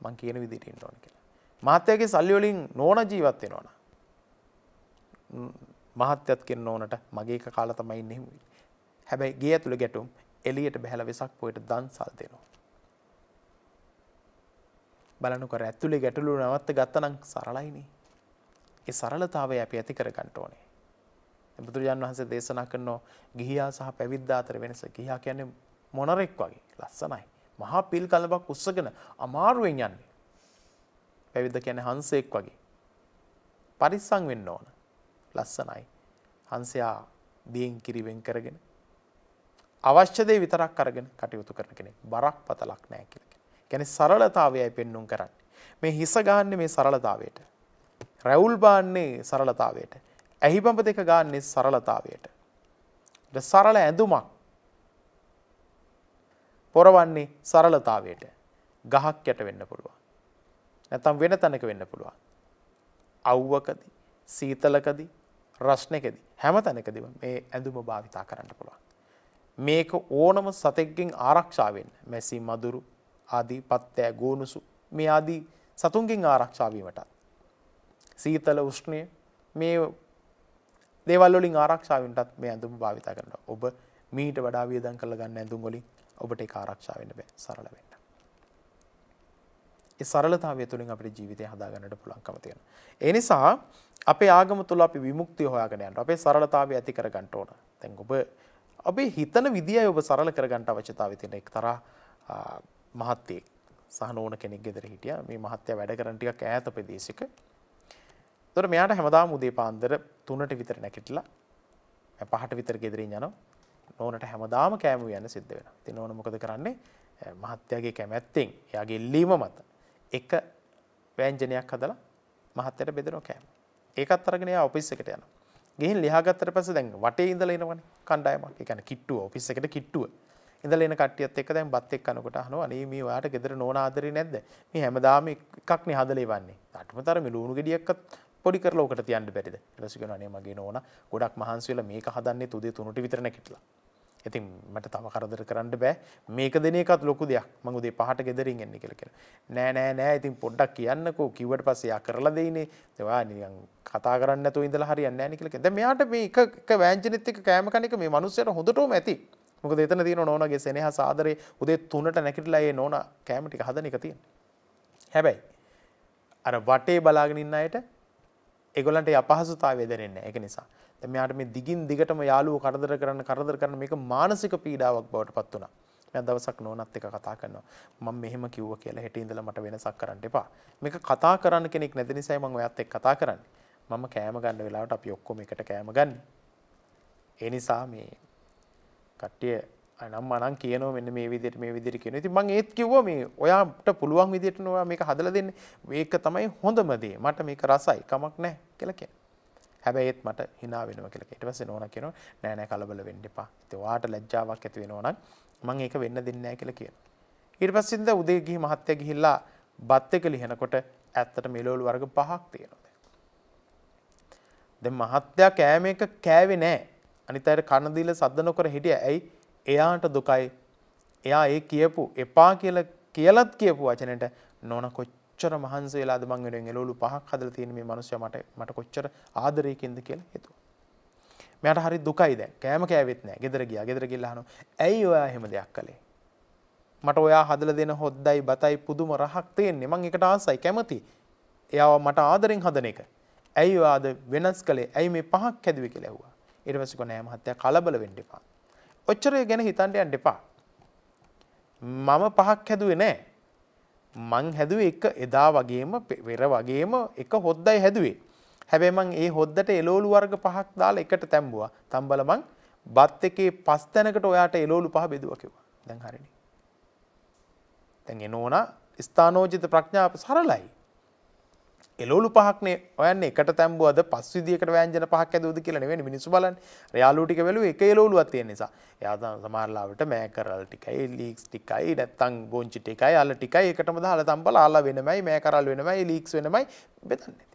[SPEAKER 2] මං කියන විදිහට ඉන්න ඕන කියලා. මහත්තයාගේ සල්ලි වලින් නෝන ජීවත් වෙනවා නම් මහත්තයත් කියන නෝනට මගේ එක කාලා තමයි ඉන්නේ. හැබැයි ගේ ඇතුලේ ගැටුම් එළියට බහැලා වෙසක් පොයට දන්සල් දෙනවා. බලන්නකෝ ඇතුලේ ගැටලු නවත්ත ගත්තනම් සරලයිනේ. ඒ සරලතාවය අපි ඇති කර ගන්න ඕනේ. බුදුරජාණන් වහන්සේ දේශනා කරනවා ගිහියා සහ පැවිද්දා අතර වෙනස. ගිහියා කියන්නේ මොනරෙක් වගේ ලස්සනයි. මහා පිල් කලබක් උස්සගෙන අමාරුවෙන් යන්නේ. පැවිද්ද කියන්නේ හංසෙක් වගේ. පරිස්සම් වෙන්න ඕන. ලස්සනයි. හංසයා දියෙන් කිරි වෙන් කරගෙන අවශ්‍ය දේ විතරක් අරගෙන කටයුතු කරන කෙනෙක්. බරක් පතලක් නැහැ කියලා. කියන්නේ සරලතාවයයි පෙන්눔 කරන්නේ. මේ හිස ගහන්නේ මේ සරලතාවයට. රැවුල් බාන්නේ සරලතාවයට. ඇහිබඹ දෙක ගාන්නේ සරලතාවයට. සරල ඇඳුමක් පොරවන්නේ සරලතාවයට. ගහක් යට වෙන්න පුළුවන්. නැත්නම් වෙන තැනක වෙන්න පුළුවන්. අවුවකදී, සීතලකදී, රස්නෙකදී හැම තැනකදීම මේ ඇඳුම භාවිතා කරන්න පුළුවන්. මේක ඕනම සතෙක්ගෙන් ආරක්ෂා වෙන්න. මැසි, මදුරු ආදී පත්තෑ, ගෝනුසු මේ ආදී සතුන්ගෙන් ආරක්ෂා වීමට. සීතල, උෂ්ණය මේ දේවල් වලින් ආරක්ෂා වෙන්නත් මේ ඇඳුම භාවිත කරනවා. ඔබ මීට වඩා වියදම් කරලා ගන්න ඇඳුම් වලින් ඔබට ඒක ආරක්ෂා වෙන්න බෑ. සරල වෙන්න. ඒ සරලතාවය තුළින් අපේ ජීවිතය හදා ගන්නට පුළුවන්කම තියෙනවා. ඒ නිසා අපේ ආගම තුළ අපි විමුක්තිය හොයාගෙන යනවා. අපේ සරලතාවය ඇති කර ගන්න ඕන. දැන් ඔබ අපේ හිතන විදියයි ඔබ සරල කර ගන්න අවශ්‍යතාවය තියෙන එක්තරා මහත්යෙක් සහ නෝන කෙනෙක් ගෙදර හිටියා. මේ මහත්තයා වැඩ කරන ටිකක් ඈත ප්‍රදේශයක. ඒතර මෙයාට හැමදාම උදේ පාන්දර 3ට විතර නැගිටලා 5ට විතර ගෙදරින් යනවා. නෝනට හැමදාම කෑම උයන්න සිද්ධ වෙනවා. ඉතින් නෝන මොකද කරන්නේ? මහත්තයාගේ කැමැත්තෙන් එයාගේ ඉල්ලීම මත එක ව්‍යංජනයක් හදලා මහත්තයාට බෙදනවා කෑම. ඒකත් අරගෙන එයා ඔෆිස් එකට යනවා. ගිහින් ලියා ගත්තට පස්සේ දැන් වටේ ඉඳලා එනවනේ කණ්ඩායමක්. ඒ කියන්නේ කිට්ටුව ඔෆිස් එකට කිට්ටුව. ඉඳලා එන කට්ටියත් එක්ක දැන් බත් එක්ක කනකොට අහනවා අනේ මේ ඔයාට ගෙදර නෝන ආදරේ නැද්ද? මේ හැමදාම එකක් නේ හදලා ඉවන්නේ. අටමතර මේ ලුණු ගෙඩියක්වත් පොඩි කරලා උකට තියන්න බැරිද? ඊට පස්සේ කියනවා අනේ මගේ නෝනා ගොඩක් මහන්සි වෙලා මේක හදන්නේ උදේ 3ට විතර නැගිටලා. ඉතින් මට තව කරදර කරන්න බෑ. මේක දෙන එකත් ලොකු දෙයක්. මම උදේ 5ට ගෙදරින් එන්නේ කියලා කියනවා. නෑ ඉතින් පොඩ්ඩක් කියන්නකෝ. කිව්වට පස්සේ යා කරලා දෙයිනේ. ඒ ඔයා නිකන් කතා කරන්නේ නැතුව ඉඳලා හරියන්නේ නෑනේ කියලා කියනවා. දැන් මෙයාට මේ එක වෑංජනෙත් එක්ක කෑම කන එක මේ මිනිස්සුන්ට හොඳටම ඇති. මොකද එතන තියෙන නෝනාගේ සෙනෙහස ආදරේ උදේ 3ට නැගිටලා ඒ නෝනා කෑම ටික හදන එක තියෙනවා. හැබැයි අර වටේ බලාගෙන ඉන්න අයට ඒගොල්ලන්ට අපහසුතාවය දැනෙන්නේ නැහැ. ඒක නිසා දැන් මෙයාට මේ දිගින් දිගටම යාළුවෝ කරදර කරන මේක මානසික පීඩාවක් බවට පත් වුණා. මම දවසක් නෝනත් එක්ක කතා කරනවා. මම මෙහෙම කිව්වා කියලා හෙට ඉඳලා මට වෙනසක් කරන්න එපා. මේක කතා කරන්න කෙනෙක් නැති නිසායි මම ඔයත් එක්ක කතා කරන්නේ. මම කෑම ගන්න වෙලාවට අපි ඔක්කොම එකට කෑම ගන්න. ඒ නිසා මේ කට්ටිය අනම් කියනවා මෙන්න මේ විදිහට කියනවා. ඉතින් මම ඒත් කිව්වා මේ ඔයාට පුළුවන් විදිහට ඔයා මේක හදලා දෙන්න. මේක තමයි හොඳම දේ. මට මේක රසයි. කමක් නැහැ කියලා කියනවා. හැබැයි ඒත් මට hina වෙනවා කියලා. ඊට පස්සේ නෝනා කියනවා නෑ කලබල වෙන්න එපා. ඉතින් ඔයාට ලැජ්ජාවක් ඇති වෙනවා නම් මම ඒක වෙන්න දෙන්නේ නැහැ කියලා කියනවා. ඊට පස්සේ ඉඳලා උදේ ගිහි මහත්තයා ගිහිල්ලා බත් එක ලිහනකොට ඇත්තට මෙලෝලු වර්ග 5ක් තියෙනවා. දැන් මහත්තයා කෑම එක කෑවේ නැහැ. අනිත් අයට කන දීලා සද්ද නොකර හිටියා. ඇයි? එයාට දුකයි. එයා ඒ කියපු එපා කියලාත් කියපු වචනෙට නෝනා කොච්චර මහන්සි වෙලාද මං වෙනුවෙන් එළවලු 5ක් හදලා තියෙන මේ මිනිස්සයා මට කොච්චර ආදරයකින්ද කියලා හිතුවා. මෙයාට හරි දුකයි දැන්. කෑම කෑවෙත් නැහැ. ගෙදර ගිහලා අහනවා. ඇයි ඔයා එහෙම දෙයක් කළේ? මට ඔයා හදලා දෙන හොද්දයි බතයි පුදුම රහක් තියෙන්නේ. මං ඒකට ආසයි කැමති. එයාව මට ආදරෙන් හදන එක. ඇයි ඔයාද වෙනස් කළේ? ඇයි මේ 5ක් හැදුවේ කියලා ඇහුවා. ඊට පස්සේ කොහේ නෑ මහත්තයා කලබල වෙන්න එපා. ඔච්චර ගැන හිතන්න යන්න එපා. මම 5ක් හැදුවේ නෑ. මං හැදුවේ එක එදා වගේම පෙර වගේම එක හොද්දයි හැදුවේ. හැබැයි මං ඒ හොද්දට එළවලු වර්ග 5ක් දාලා එකට තැම්බුවා. තම්බල මං බත් එකේ 5 තැනකට ඔයාට එළවලු 5 බෙදුවා කිව්වා. දැන් හරිනේ. දැන් එනෝනා ස්ථානෝචිත ප්‍රඥාව සරලයි. එළවලු 5ක්නේ ඔයන්නේ එකට තැම්බුවද 5 විදියකට ව්‍යංජන 5ක් ඇදුවද කියලා නෙවෙයි මිනිස්සු බලන්නේ. යාළුවෝ ටික වැළුවේ එක එළවලුවක් තියෙන නිසා. එයා සමහරලාවට මෑකරල් ටිකයි ලීක්ස් ටිකයි නැත්තම් බොන්චි ටිකයි අල ටිකයි එකටම දාලා තම්බලා ආලා වෙනමයි මෑකරල් වෙනමයි ලීක්ස් වෙනමයි බෙදන්නේ.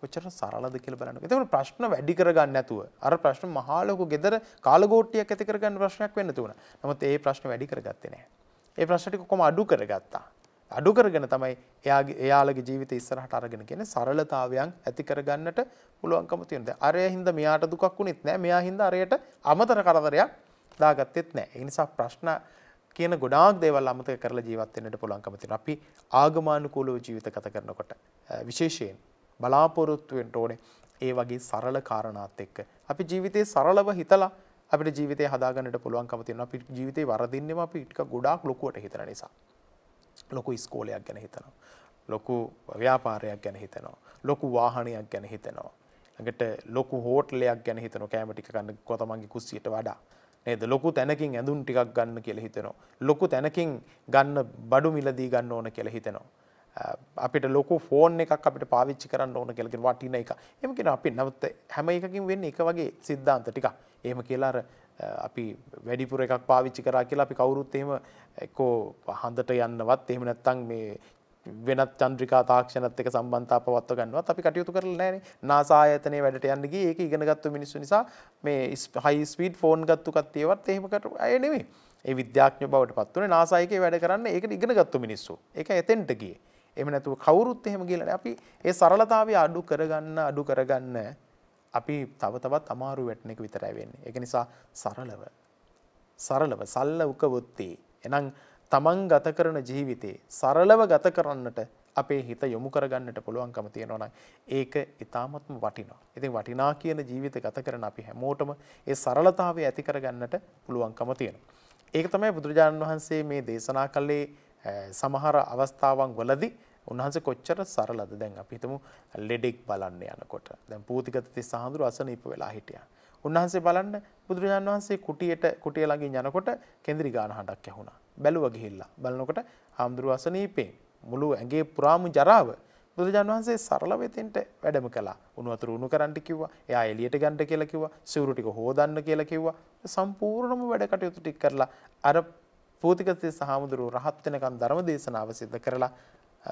[SPEAKER 2] කොච්චර සරලද කියලා බලන්න. ඒතකොට ප්‍රශ්න වැඩි කරගන්න නැතුව අර ප්‍රශ්න මහා ලොකු gedara කාලගෝට්ටියක් ඇති කරගන්න ප්‍රශ්නයක් වෙන්න තුන. නමුත් ඒ ප්‍රශ්න වැඩි කරගත්තේ නැහැ. ඒ ප්‍රශ්න ටික කොහොම අඩු කරගත්තා. අඩු කරගෙන තමයි එයාලගේ ජීවිතය ඉස්සරහට අරගෙන කියන්නේ සරලතාවයන් ඇති කරගන්නට පුළුවන්කම තියෙනවා. දැන් අරයා හින්දා මෙයාට දුකක් වුණෙත් නැහැ. මෙයා හින්දා අරයට අමතර කරදරයක් දාගත්තෙත් නැහැ. ඒ නිසා ප්‍රශ්න කියන ගොඩාක් දේවල් අමතක කරලා ජීවත් වෙන්නට පුළුවන්කම තියෙනවා. අපි ආගමානුකූලව ජීවිත ගත කරනකොට විශේෂයෙන් බලාපොරොත්තු වෙන්න ඕනේ ඒ වගේ සරල කාරණාත් එක්ක. අපි ජීවිතේ සරලව හිතලා අපිට ජීවිතේ හදාගන්නට පුළුවන්කම තියෙනවා. අපි ජීවිතේ වරදින්නේම අපි ටික ගොඩාක් ලොකුවට හිතන නිසා. ලොකු ඉස්කෝලයක් ගැන හිතනවා. ලොකු ව්‍යාපාරයක් ගැන හිතනවා. ලොකු වාහනයක් ගැන හිතනවා. ළඟට ලොකු හෝටලයක් ගැන හිතනවා. කෑම ටික ගන්න කොතමන්ගේ කුස්සියට වඩා. නේද? ලොකු තැනකින් ඇඳුම් ටිකක් ගන්න කියලා හිතනවා. ලොකු තැනකින් ගන්න බඩු මිලදී ගන්න ඕන කියලා හිතනවා. අපිට ලොකු ෆෝන් එකක් අපිට පාවිච්චි කරන්න ඕන කියලා කියන වටින එක. එහෙම කියනවා අපි නමුත් හැම එකකින් වෙන්නේ එක වගේ સિદ્ધාන්ත ටිකක්. එහෙම කියලා අර අපි වැඩිපුර එකක් පාවිච්චි කරා කියලා අපි කවුරුත් එහෙම එක්කෝ හඳට යන්නවත් එහෙම නැත්නම් මේ වෙනත් චන්ද්‍රිකා තාක්ෂණත් එක්ක සම්බන්ධතාව පවත්ව ගන්නවත් අපි කටයුතු කරලා නැහැනේ. NASA ආයතනයේ වැඩට යන්න ගියේ ඒක ඉගෙනගත්තු මිනිස්සු නිසා මේ හයි ස්පීඩ් ෆෝන් ගත්තු කට්ටියවත් එහෙම අය නෙමෙයි. ඒ විද්‍යාඥයෝ බවට පත් වුණේ NASA එකේ වැඩ කරන්න ඒකට ඉගෙනගත්තු මිනිස්සු. ඒක එතෙන්ට ගියේ. එහෙම නැතුව කවුරුත් එහෙම ගිහලා නැහැ. අපි ඒ සරලතාවය අඩු කරගන්න අපි තව තවත් අමාරු වෙටන එක විතරයි වෙන්නේ. ඒක නිසා සරලව සල්ලවක වොත්තේ. එහෙනම් තමන් ගත කරන ජීවිතේ සරලව ගත කරන්නට අපේ හිත යොමු කරගන්නට පුළුවන්කම තියෙනවා නම් ඒක ඊටාත්ම වටිනවා. ඉතින් වටිනා කියන ජීවිත ගත කරන අපි හැමෝටම ඒ සරලතාවය ඇති කරගන්නට පුළුවන්කම තියෙනවා. ඒක තමයි බුදුරජාණන් වහන්සේ මේ දේශනා කළේ සමහර අවස්ථාවන් වලදී උන්වහන්සේ කොච්චර සරලද. දැන් අපි හිතමු ලෙඩෙක් බලන්න යනකොට දැන් පූතිගත තිස්සහඳුරු අසනීප වෙලා හිටියා. උන්වහන්සේ බලන්න බුදුරජාණන් වහන්සේ කුටිය ළඟින් යනකොට කෙන්දිරි ගාන හඬක් ඇහුණා. බැලුවා ගිහිල්ලා බලනකොට හාමුදුරුව අසනීපේ මුළු ඇඟේ පුරාම ජරාව. බුදුරජාණන් වහන්සේ සරලව එතෙන්ට වැඩම කළා. උණු වතුර උණු කරන්න කිව්වා. එයා එළියට ගන්න කියලා කිව්වා. සිවුරු ටික හොදන්න කියලා කිව්වා. සම්පූර්ණම වැඩ කටයුතු ටික කරලා අර පූතිගත තිස්සහඳුරු රහත් වෙනකන් ධර්ම දේශනාව සිද්ධ කරලා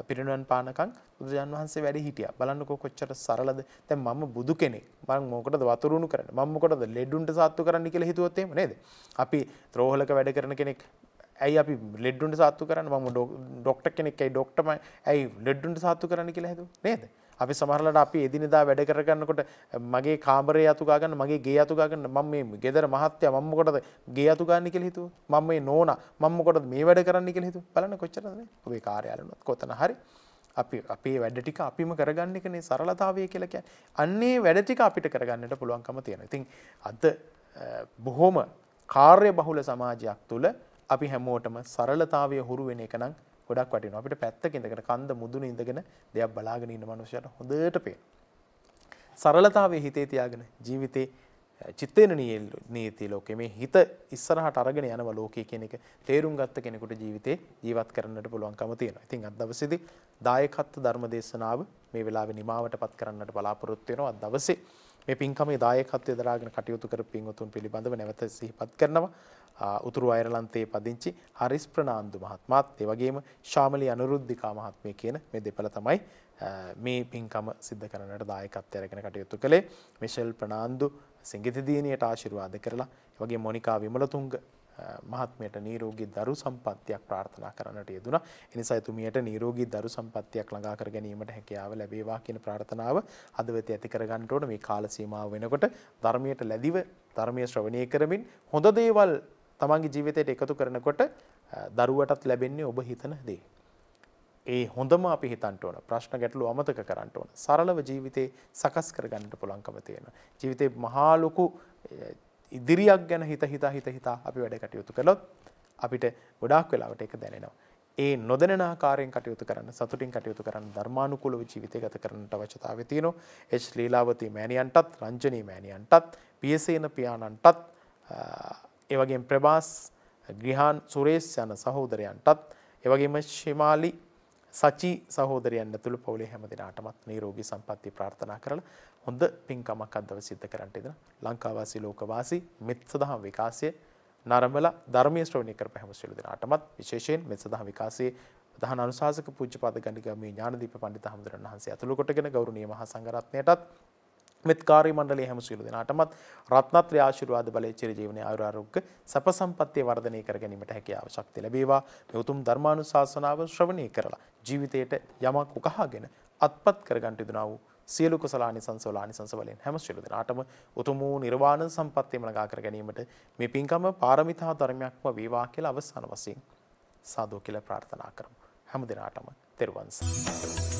[SPEAKER 2] පිරිනුවන් පානකම් බුදුජාන් වහන්සේ වැඩ හිටියා. බලන්නකෝ කොච්චර සරලද. දැන් මම බුදු කෙනෙක්. මම මොකටද වතුරුණු කරන්නේ? මම මොකටද ලෙඩුන්ට සාත්තු කරන්න කියලා හිතුවොත් එහෙම නේද? අපි ද්‍රෝහලක වැඩ කරන කෙනෙක් ඇයි අපි ලෙඩුන්ට සාත්තු කරන්නේ? මම ඩොක්ටර් කෙනෙක් ඇයි ඩොක්ටර් ඇයි ලෙඩුන්ට සාත්තු කරන්න කියලා හිතුවේ නේද? අපි සමහරවිට අපි එදිනෙදා වැඩ කර ගන්නකොට මගේ කාමරේ යතු ගා ගන්න මගේ ගේ යතු ගා ගන්න මම මේ ගෙදර මහත්තයා මම මොකටද ගේ යතු ගන්න කියලා හිතුවා. මම මේ නෝනා මම මොකටද මේ වැඩ කරන්න කියලා හිතුවා. බලන්න කොච්චරද නේ? ඔබේ කාර්යාලවලත් කොතන හරි අපේ වැඩ ටික අපිම කරගන්න එකනේ සරලතාවය කියලා කියන්නේ. අන්නේ වැඩ ටික අපිට කරගන්නට පුළුවන්කම තියෙනවා. ඉතින් අද බොහොම කාර්ය බහුල සමාජයක් තුළ අපි හැමෝටම සරලතාවය හුරු වෙන එක නම් ගොඩක් වටිනවා. අපිට පැත්තක ඉඳගෙන කන්ද මුදුන ඉඳගෙන දෙයක් බලාගෙන ඉන්න මනුස්සයට හොඳට පේනවා. සරලතාවයේ හිතේ තියාගෙන ජීවිතේ චිත්තේන නීති ලෝකෙ මේ හිත ඉස්සරහට අරගෙන යනවා ලෝකයේ කියන එක තේරුම් ගත්ත කෙනෙකුට ජීවිතේ ජීවත් කරන්නට පුළුවන්කම තියෙනවා. ඉතින් අද දවසේදී දායකත්ව ධර්ම දේශනාව මේ වෙලාවේ නිමාවටපත් කරන්නට බලාපොරොත්තු වෙනවා. අද දවසේ මේ පින්කමේ දායකත්වයේ දරාගෙන කටයුතු කරපු පින්වතුන් පිළිබඳව නැවත සිහිපත් කරනවා. උතුරු අයර්ලන්තයේ පදිංචි හරිස් ප්‍රනාන්දු මහත්මයාත් ඒ වගේම ශාමලී අනුරුද්ධිකා මහත්මිය කියන මේ දෙපළ තමයි මේ පින්කම සිද්ධ කරන්නට දායකත්වය අරගෙන කටයුතු කළේ. මිෂෙල් ප්‍රනාන්දු සිංගිති දිනියට ආශිර්වාද කරලා ඒ වගේම මොනිකා විමලතුංග මහත්මියට නිරෝගී දරු සම්පන්නියක් ප්‍රාර්ථනා කරන්නට යෙදුණා. ඒ නිසා එතුමියට නිරෝගී දරු සම්පන්නියක් ළඟා කර ගැනීමට හැකියාව ලැබේවා කියන ප්‍රාර්ථනාව අදවතේ ඇති කර ගන්නට ඕන. මේ කාල සීමාව වෙනකොට ධර්මයට ලැබිව ධර්මයේ ශ්‍රවණය කරමින් හොඳ දේවල් තමන්ගේ ජීවිතයට එකතු කරනකොට දරුවටත් ලැබෙන්නේ ඔබ හිතන දේ. ඒ හොඳම අපි හිතන්න ඕන. ප්‍රශ්න ගැටලු අමතක කරන්න ඕන. සරලව ජීවිතේ සකස් කරගන්නට පුළුවන්කම තියෙනවා. ජීවිතේ මහා ලොකු ඉදිරියක් ගැන හිත අපි වැඩ කටයුතු කළොත් අපිට ගොඩාක් වෙලාවට ඒක දැනෙනවා. ඒ නොදැනෙන ආකාරයෙන් කටයුතු කරන්න, සතුටින් කටයුතු කරන්න, ධර්මානුකූලව ජීවිතය ගත කරන්නට අවශ්‍යතාවය තියෙනවා. එච් ලීලාවතී මෑණියන්ටත්, රංජනී මෑණියන්ටත්, පියසේන පියාණන්ටත් ඒ වගේම ප්‍රභාස් ග්‍රිහාන් සුරේෂ් යන සහෝදරයන්ටත් ඒ වගේම ශිමාලි සචි සහෝදරයන් ඇතුළු පවුලේ හැම දිනාටමත් නිරෝගී සම්පන්නිය ප්‍රාර්ථනා කරලා හොඳ පින්කමක් අදව සිද්ධ කරන්නට ඉදලා ලංකාවාසී ලෝකවාසී මෙත් සදහම් විකාශය නරඹලා ධර්මයේ ශ්‍රවණය කරපු හැම සියලු දිනාටමත් විශේෂයෙන් මෙත් සදහම් විකාශයේ ප්‍රධාන අනුශාසක පූජ්‍යපාද ගණිකාමී ඥානදීප පඬිතු හමුදුරන් වහන්සේ ඇතුළු කොටගෙන ගෞරවනීය මහා සංඝරත්නයටත් මෙත් කාර්ය මණ්ඩලයේ හැම සියලු දෙනාටමත් රත්නත්‍රි ආශිර්වාද බලයේ චිර ජීවනයේ ආයුර ආරෝග්‍ය සැප සම්පන්නිය වර්ධනය කර ගැනීමට හැකියාව ශක්තිය ලැබේවා. මේ උතුම් ධර්මානුශාසනාව ශ්‍රවණය කරලා ජීවිතයට යමක් උකහාගෙන අත්පත් කර ගන්නට යුතුනා වූ සියලු කුසලානිසංස වලානිසංස වලින් හැම සියලු දෙනාටම උතුම් වූ නිර්වාණ සම්පන්නියම ළඟා කර ගැනීමට මේ පින්කම පාරමිතා ධර්මයක්ම වේවා කියලා අවසාන වශයෙන් සාදු කියලා ප්‍රාර්ථනා කරමු. හැම දිනාටම තෙරුවන් සරණයි.